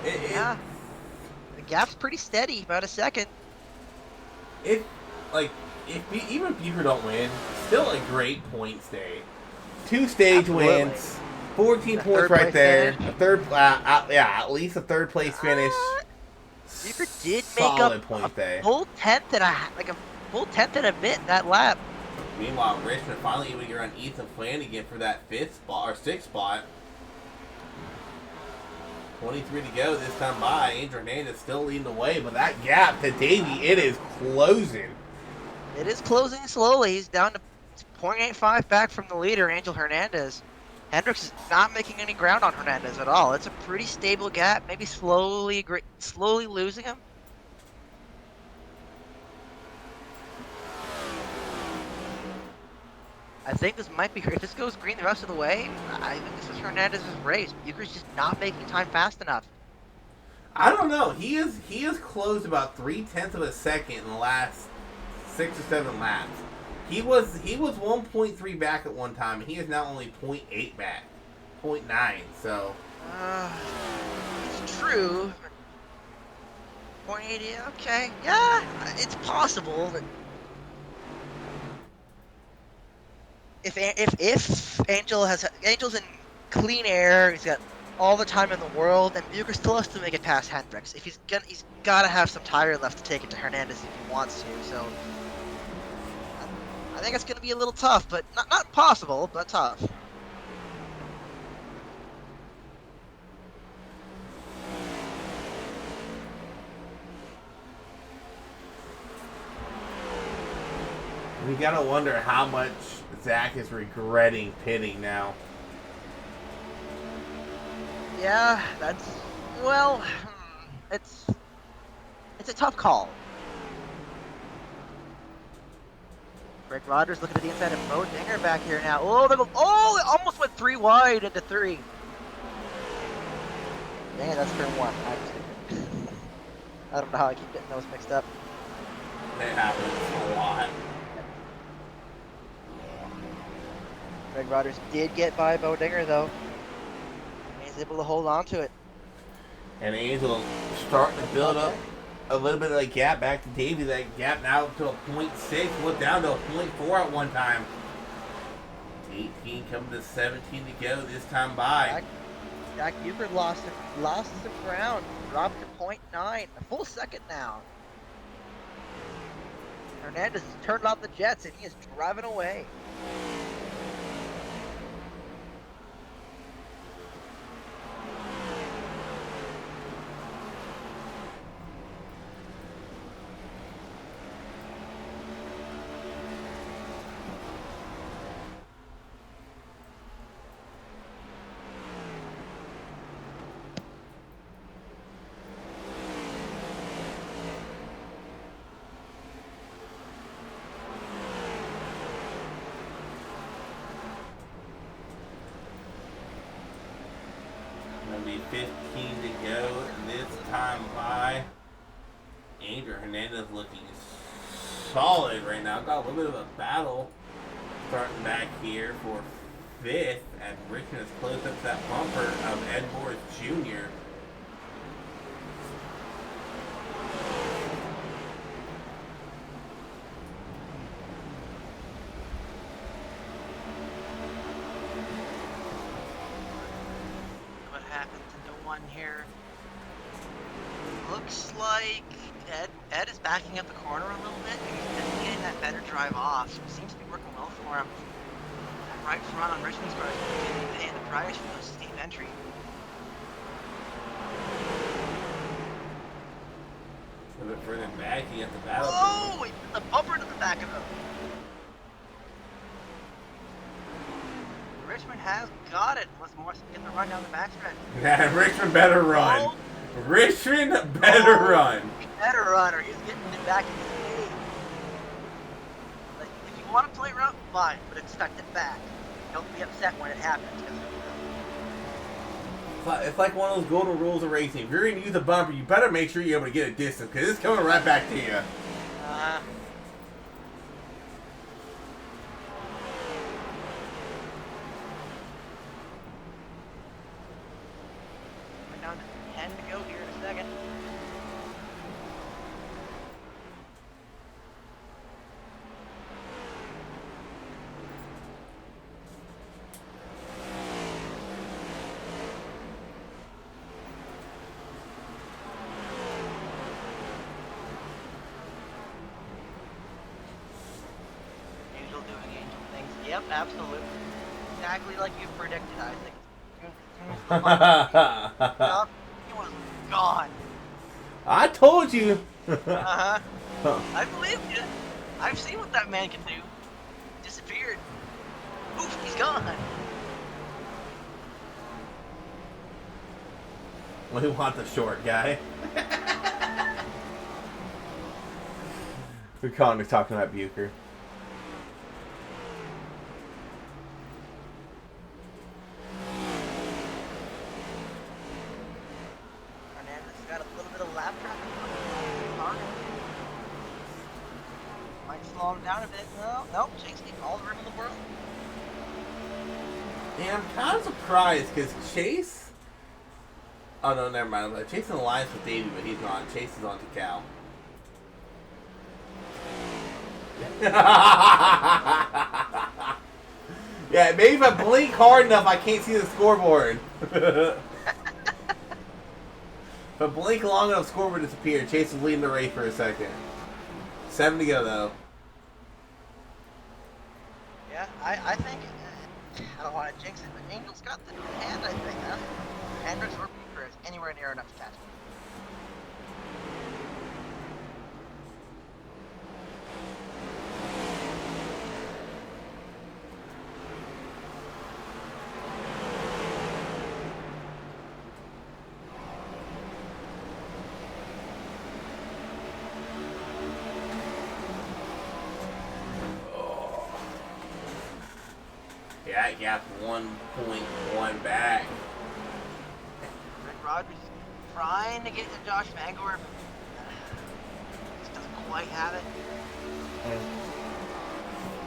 Yeah, the gap's pretty steady, about a second. If even Bucher don't win, still a great points day. 2 stage Absolutely. wins, 14 A points third right place there. finish. A third, at least a third place finish. Bucher did make Solid up point day. a full tenth and a bit that lap. Meanwhile, Richmond finally able to get around Ethan Flanagan for that 5th spot or 6th spot. 23 to go this time by. Angel Hernandez still leading the way, but that gap to Davey, it is closing. It is closing slowly. He's down to 0.85 back from the leader, Angel Hernandez. Hendricks is not making any ground on Hernandez at all. It's a pretty stable gap, maybe slowly losing him. I think this might be, if this goes green the rest of the way, I think this is Hernandez's race. Bucher's just not making time fast enough. I don't know. He has closed about 0.3 of a second in the last 6 or 7 laps. He was 1.3 back at one time, and he is now only 0.8 back, 0.9. So It's true. 0.80, okay, yeah, it's possible that if Angel's in clean air, he's got all the time in the world, and Bucher still has to make it past Hendricks. If he's got to have some tire left to take it to Hernandez if he wants to. So I think it's going to be a little tough, but not impossible, but tough. we gotta wonder how much Zach is regretting pitting now. Yeah, it's a tough call. Greg Rogers looking at the inside of Bo Dinger back here now. Oh, it almost went 3 wide into 3. Dang, that's turn 1. I don't know how I keep getting those mixed up. It happens a lot. Greg Rogers did get by Bo Dinger though. He's able to hold on to it. And Angel starting to build up a little bit of that gap back to Davey. That gap now to a 0.6. Went down to a 0.4 at one time. 18 coming to 17 to go this time by. Jack Bucher lost some ground. Dropped to 0.9. A full second now. Hernandez has turned off the jets and he is driving away. Gonna be 15 to go this time by. Angel Hernandez looking solid right now. Got a little bit of a battle starting back here for 5th as Richmond has closed up that bumper of Ed Morris Jr. happens into one here. Looks like Ed is backing up the corner a little bit. He's definitely getting that better drive off. Seems to be working well for him. That right front on Richmond's car is really paying the price for those steep entry. A bit further back, you have the battle. Oh, he put the bumper to the back of him. Richmond has got it. Unless Morrison getting the run down the backstretch. Yeah, Richmond better run. Oh. Richmond better run. Better run, or he's getting it back in his game. Like, if you want to play route, fine, but expect it back. Don't be upset when it happens. It's like one of those golden rules of racing. If you're going to use a bumper, you better make sure you're able to get a distance, because it's coming right back to you. We're down to 10 to go here in a second. Angel doing angel things. Yep, absolutely. Exactly like you predicted, I think. He was gone. I told you. I believe you. I've seen what that man can do. Disappeared. Oof, he's gone. We want the short guy. We're calling talking about Bucher. Hernandez got a little bit of lap traffic. Might slow him down a bit. No, nope, Chase getting all the room in the world. Yeah, I'm kind of surprised because Chase. Oh no, never mind. Chase in alliance with Davey, but he's not. Chase is on to Cal. Yeah, maybe if I blink hard enough, I can't see the scoreboard. If I blink long enough, scoreboard disappear. Chase is leading the race for a second. 7 to go though. Yeah, I think, I don't want to jinx it, but Angel's got the hand, I think, huh? Hendricks or Beaver is anywhere near enough to catch him. Yeah, I got 1.1 back. Rick Rogers trying to get to Josh Vangower. Just doesn't quite have it.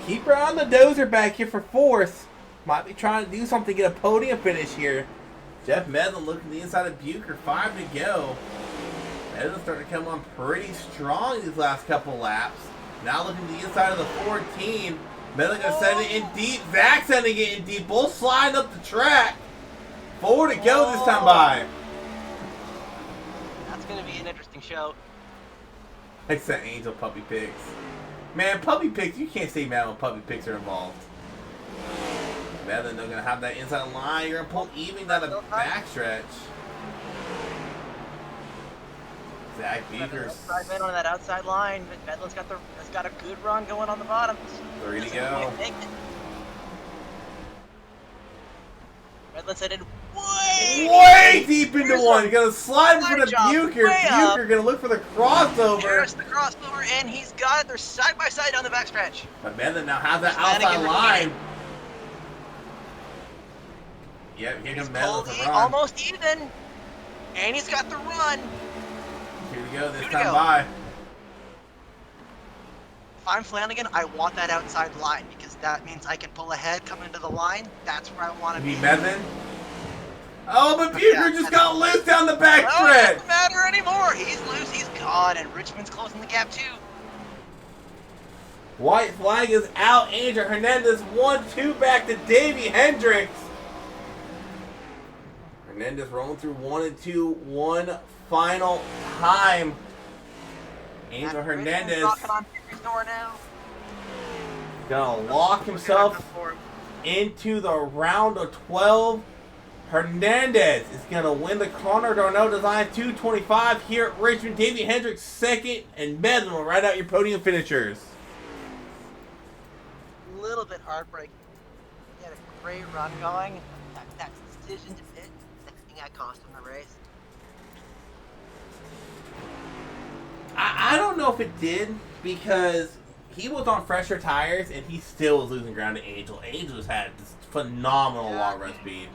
Keep her on the dozer back here for fourth. Might be trying to do something to get a podium finish here. Jeff Medlin looking to the inside of Bucher. 5 to go. Medlin starting to come on pretty strong these last couple laps. Now looking to the inside of the 14. Medlin gonna send it in deep. Zach sending it in deep. Both sliding up the track. 4 to go this time by. That's going to be an interesting show. Except Angel Puppy Pigs. Man, Puppy Pigs, you can't say mad when Puppy Pigs are involved. Medlin, they're going to have that inside line. You're going to pull even down the backstretch. Zach Bucher's Drive in on that outside line, but Medlin's got a good run going on the bottom. 3 to go. Medlin said it Way deep into one. You're going to slide in front of Job, Bucher. way up. Bucher going to look for the crossover. There's the crossover, and he's got it. They're side by side down the backstretch. But Medlin now has that Flanagan outside line. repeating. Yep, here comes He's Medlin with the run. almost even, and he's got the run. 2 to go this 2 to time go. by. If I'm Flanagan, I want that outside line because that means I can pull ahead coming into the line. That's where I want to be. Medlin. Oh, but Bucher just got loose down the Oh, it backstretch. doesn't matter anymore. He's loose. He's gone, and Richmond's closing the gap too. White flag is out. Andrew Hernandez 1-2 back to Davey Hendricks. Hernandez rolling through 1 and 2, one final time. Angel Hernandez knocking on Victor's door now. gonna lock himself into the round of 12. Hernandez is gonna win the Connor Darnell Design 225 here at Richmond. Davey Hendricks second, and Medlin will write out your podium finishers. A little bit heartbreaking. He had a great run going. That decision to pit, that thing that cost him the race. I don't know if it did, because he was on fresher tires and he still was losing ground to Angel. Angel's had this phenomenal long run speed.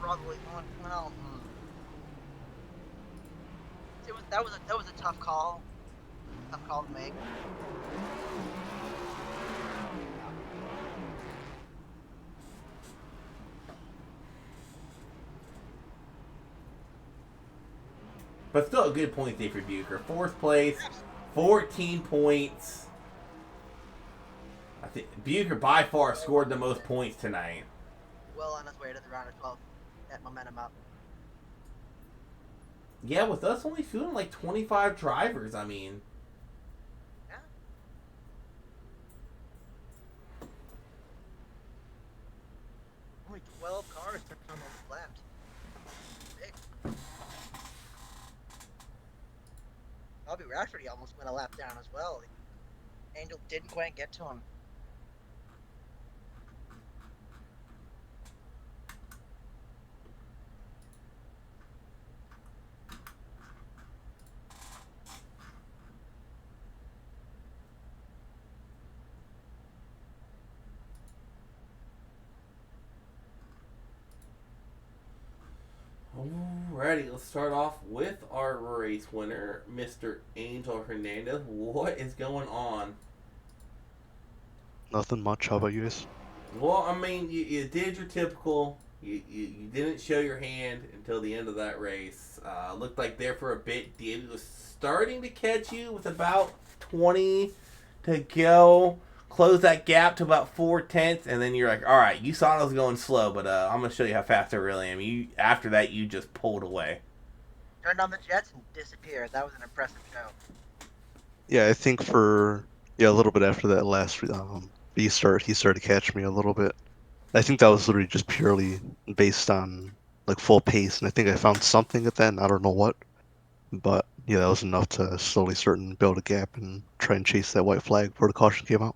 Probably well. That was a tough call. Tough call to make. But still a good point day for Bucher. 4th place, 14 points. I think Bucher by far scored the most points tonight. Well on his way to the round of 12. That momentum up. Yeah, with us only fielding like 25 drivers, I mean. Yeah. Only 12 cars took on those laps. Big. Bobby Rafferty almost went a lap down as well. Angel didn't quite get to him. Alrighty, let's start off with our race winner, Mr. Angel Hernandez. What is going on? Nothing much. How about you guys? Well, I mean, you did your typical. You didn't show your hand until the end of that race. Looked like there for a bit, David was starting to catch you with about 20 to go. Close that gap to about 4/10, and then you're like, all right, you saw I was going slow, but I'm going to show you how fast I really am. After that, you just pulled away. Turned on the jets and disappeared. That was an impressive show. Yeah, I think for a little bit after that last restart, he started to catch me a little bit. I think that was literally just purely based on like full pace, and I think I found something at that end. I don't know what, but yeah, that was enough to slowly start and build a gap and try and chase that white flag before the caution came out.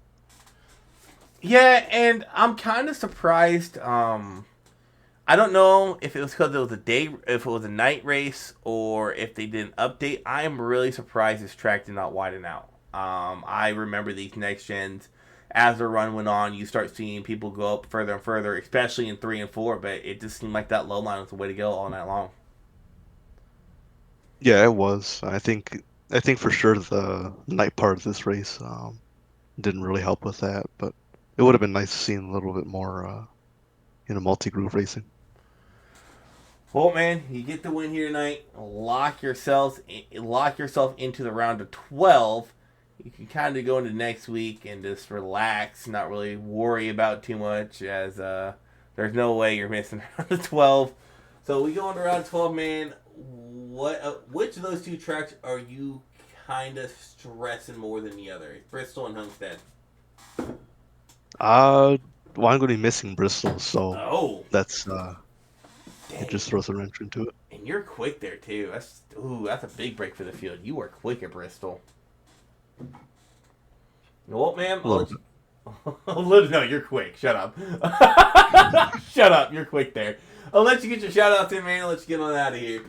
Yeah, and I'm kind of surprised. I don't know if it was because it was if it was a night race, or if they did an update. I am really surprised this track did not widen out. I remember these next gens. As the run went on, you start seeing people go up further and further, especially in 3 and 4. But it just seemed like that low line was the way to go all night long. Yeah, it was. I think for sure the night part of this race didn't really help with that, but it would have been nice to see a little bit more multi-groove racing. Well, man, you get the win here tonight. Lock yourself into the round of 12. You can kind of go into next week and just relax, not really worry about too much, as there's no way you're missing round of 12. So we go into round 12, man. Which of those two tracks are you kind of stressing more than the other? Bristol and Homestead. Well, I'm going to be missing Bristol, so that's it just throws a wrench into it. And you're quick there too. That's a big break for the field. You are quick at Bristol. Well, man, I'll let you... No, you're quick. Shut up. Shut up. You're quick there. I'll let you get your shout outs in, man. I'll let you get on out of here.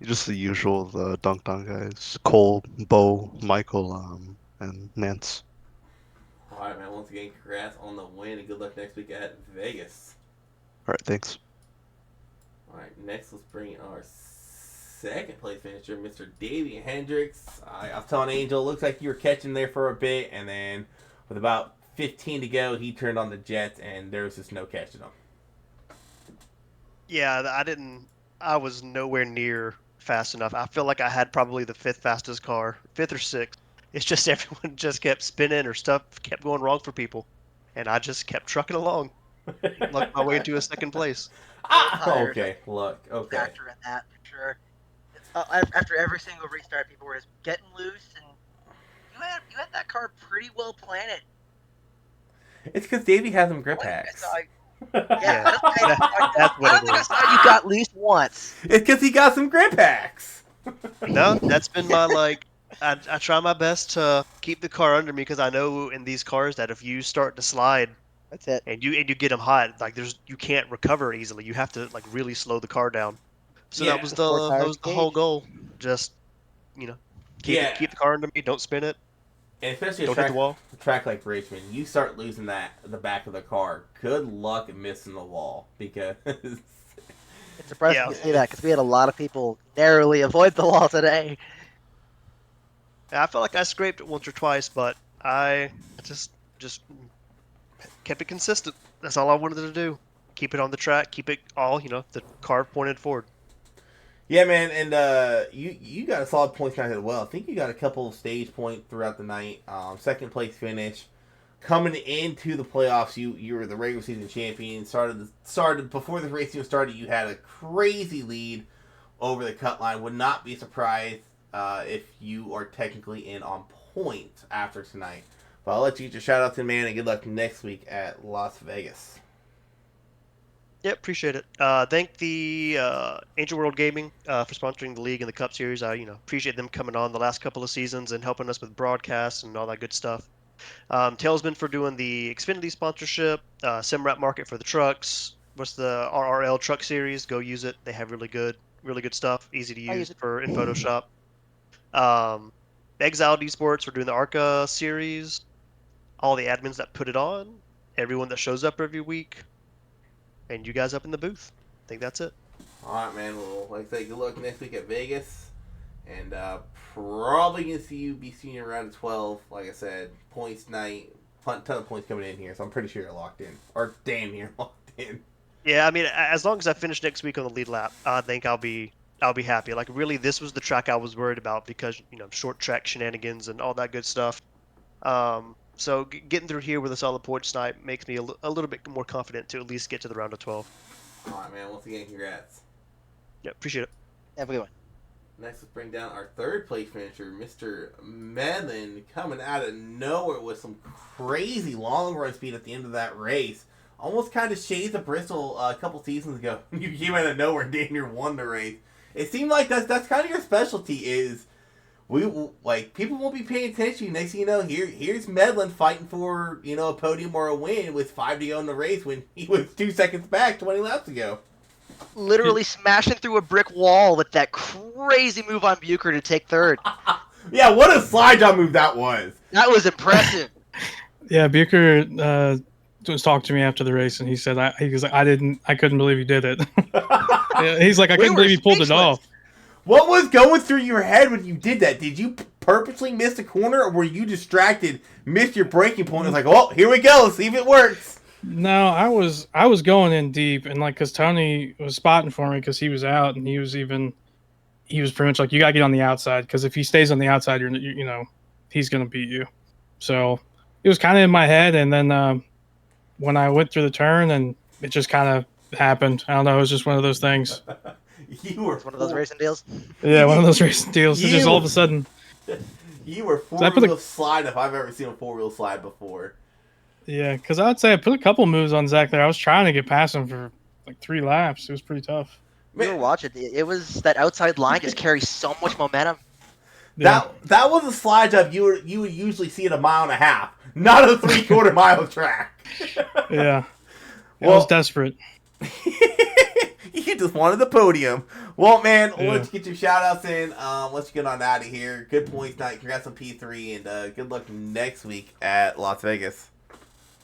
Just the usual, the Dunk Dunk guys: Cole, Bo, Michael, and Nance. All right, man. Once again, congrats on the win, and good luck next week at Vegas. All right, thanks. All right, next let's bring our second place finisher, Mr. Davey Hendricks. I was telling Angel, looks like you were catching there for a bit, and then with about 15 to go, he turned on the jets, and there was just no catching him. Yeah, I was nowhere near fast enough. I feel like I had probably the 5th fastest car, 5th or 6th. It's just everyone just kept spinning or stuff kept going wrong for people, and I just kept trucking along. Lucked my way into a second place. Okay, look, okay. Factor in that for sure. After every single restart, people were just getting loose, and you had that car pretty well planted. It's because Davey has some grip I hacks. saw, Yeah, that's I what don't it think I is. saw you got loose once. It's because he got some grip hacks. No, that's been my like. I try my best to keep the car under me because I know in these cars that if you start to slide That's it. and you get them hot, like you can't recover easily. You have to like really slow the car down. So Yeah. The four that tires was the whole engaged. goal. Just Yeah. keep the car under me. Don't spin it. And especially Don't hit the wall. a track like Richmond, you start losing the back of the car. Good luck missing the wall because It's surprising Yeah. you say that because we had a lot of people narrowly avoid the wall today. I felt like I scraped it once or twice, but I just kept it consistent. That's all I wanted to do. Keep it on the track. Keep it all the car pointed forward. yeah, man. And you got a solid points night as well. I think you got a couple of stage points throughout the night. Second place finish. Coming into the playoffs, you were the regular season champion. Started before the race even started. You had a crazy lead over the cut line. Would not be surprised if you are technically in on points after tonight. But I'll let you get your shout out to man and good luck next week at Las Vegas. Yep, appreciate it. Thank the Angel World Gaming for sponsoring the league and the Cup Series. I appreciate them coming on the last couple of seasons and helping us with broadcasts and all that good stuff. Talesman for doing the Xfinity sponsorship. Simrap Market for the trucks. What's the RRL Truck Series? Go use it. They have really good stuff. Easy to I use use it. in Photoshop. Exiled Esports for doing the ARCA series. All the admins that put it on. Everyone that shows up every week. And you guys up in the booth. I think that's it. All right, man. Well, like I say, good luck next week at Vegas, and probably gonna be seeing you around 12. Like I said, points night, ton of points coming in here, so I'm pretty sure you're locked in, or damn near locked in. Yeah, I mean, as long as I finish next week on the lead lap, I think I'll be happy. Like, really, this was the track I was worried about because short track shenanigans and all that good stuff. So getting through here with a solid points night makes me a little bit more confident to at least get to the round of 12. All right, man. Once again, congrats. Yeah, appreciate it. Have a good one. Next, let's bring down our third place finisher, Mr. Medlin, coming out of nowhere with some crazy long run speed at the end of that race. Almost kind of shades of Bristol a couple seasons ago. You came out of nowhere, damn near won the race. It seemed like that's kind of your specialty is people won't be paying attention. Next thing you know, here's Medlin fighting for a podium or a win with 5 to go in the race when he was 2 seconds back 20 laps ago. Literally smashing through a brick wall with that crazy move on Bucher to take third. Yeah, what a slide job move that was. That was impressive. Yeah, Bucher was talking to me after the race, and he said, I couldn't believe he did it. Yeah, he's like, I couldn't believe he pulled it off. What was going through your head when you did that? Did you purposely miss the corner, or were you distracted, missed your braking point? It was like, well, here we go, see if it works. No, I was going in deep, and because Tony was spotting for me because he was out, and he was pretty much like, you gotta get on the outside because if he stays on the outside, he's gonna beat you. So it was kind of in my head, and then when I went through the turn, and it just kind of happened. I don't know, it was just one of those things. You were One of those racing deals. Yeah, one of those racing deals. It just all of a sudden. You were four-wheel slide if I've ever seen a four-wheel slide before. Yeah, because I would say I put a couple moves on Zach there. I was trying to get past him for like 3 laps. It was pretty tough. We were watching. It was that outside line just carries so much momentum. Yeah. That was a slide job you would usually see at a 1.5 miles, not a 3/4 mile track. Yeah. I Well, was desperate. You just wanted the podium. Well, man, Yeah. let's get your shout-outs in. Let's get on out of here. Good points night. Congrats on P3, and good luck next week at Las Vegas.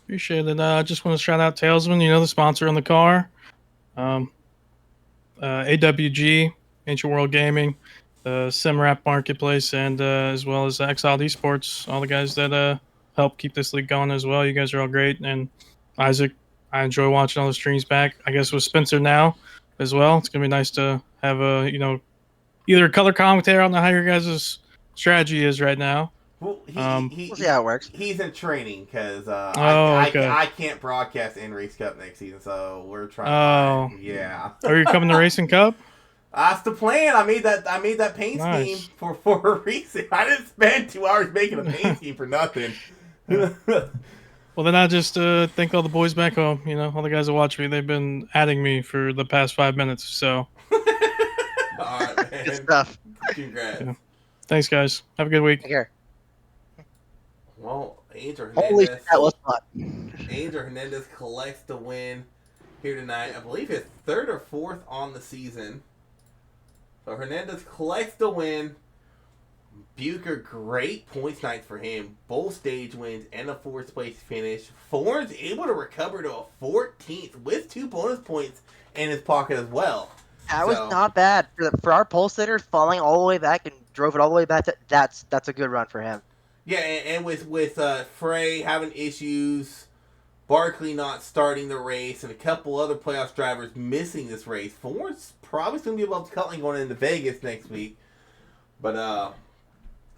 Appreciate it. I just want to shout out Talesman, the sponsor on the car. AWG, Ancient World Gaming, Simrap Marketplace, and as well as Exiled Esports, all the guys that help keep this league going as well. You guys are all great. And Isaac, I enjoy watching all the streams back. I guess with Spencer now as well. It's going to be nice to have either a color commentator. I don't know how your guys' strategy is right now. Well, We'll see how it works. He's in training because okay. I can't broadcast in Race Cup next season, so we're trying. Oh. Yeah. Are you coming to Racing Cup? That's the plan. I made that paint Nice. scheme for a reason. I didn't spend 2 hours making a paint scheme for nothing. Well, then I just thank all the boys back home. You know, all the guys that watch me. They've been adding me for the past 5 minutes. So, All right, man. Good stuff. Congrats. Yeah. Thanks, guys. Have a good week. Take care. Well, Angel Holy Hernandez. shit, that was fun. Angel Hernandez collects the win here tonight. I believe his 3rd or 4th on the season. So Hernandez collects the win. Bucher, great points night for him. Both stage wins and a 4th place finish. Forn's able to recover to a 14th with 2 bonus points in his pocket as well. That was not bad for our pole sitter falling all the way back and drove it all the way back. That's a good run for him. Yeah, and with Frey having issues, Barkley not starting the race, and a couple other playoff drivers missing this race, Forn's probably going to be above Cutling going into Vegas next week. But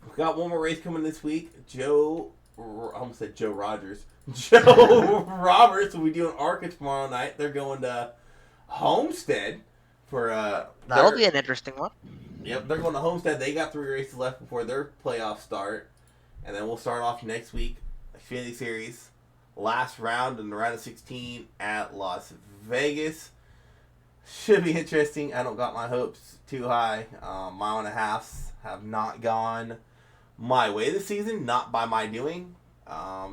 we've got one more race coming this week. I almost said Joe Rogers. Joe Roberts will be doing ARCA tomorrow night. They're going to Homestead for That'll be an interesting one. Yep, they're going to Homestead. They got 3 races left before their playoff start. And then we'll start off next week, Xfinity Series, last round in the round of 16 at Las Vegas. Should be interesting. I don't got my hopes too high. Mile and a halves have not gone my way this season, not by my doing.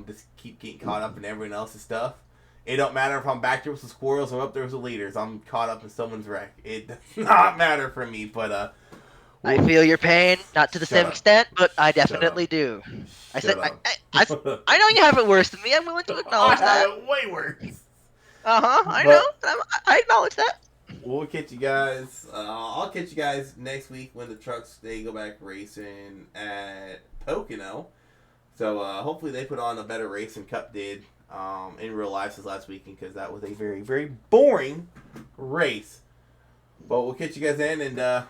Just keep getting caught up in everyone else's stuff. It don't matter if I'm back there with the squirrels or up there with the leaders. I'm caught up in someone's wreck. It does not matter for me, but I feel your pain, not to the same up. extent, but I definitely do. I said, I know you have it worse than me. I'm willing to acknowledge I that. have it way worse. I But- know. I acknowledge that. We'll catch you guys. I'll catch you guys next week when the trucks they go back racing at Pocono. So hopefully they put on a better race than Cup did in real life this last weekend, because that was a very, very boring race. But we'll catch you guys then, and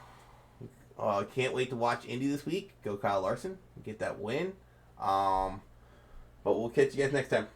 can't wait to watch Indy this week. Go Kyle Larson, get that win. But we'll catch you guys next time.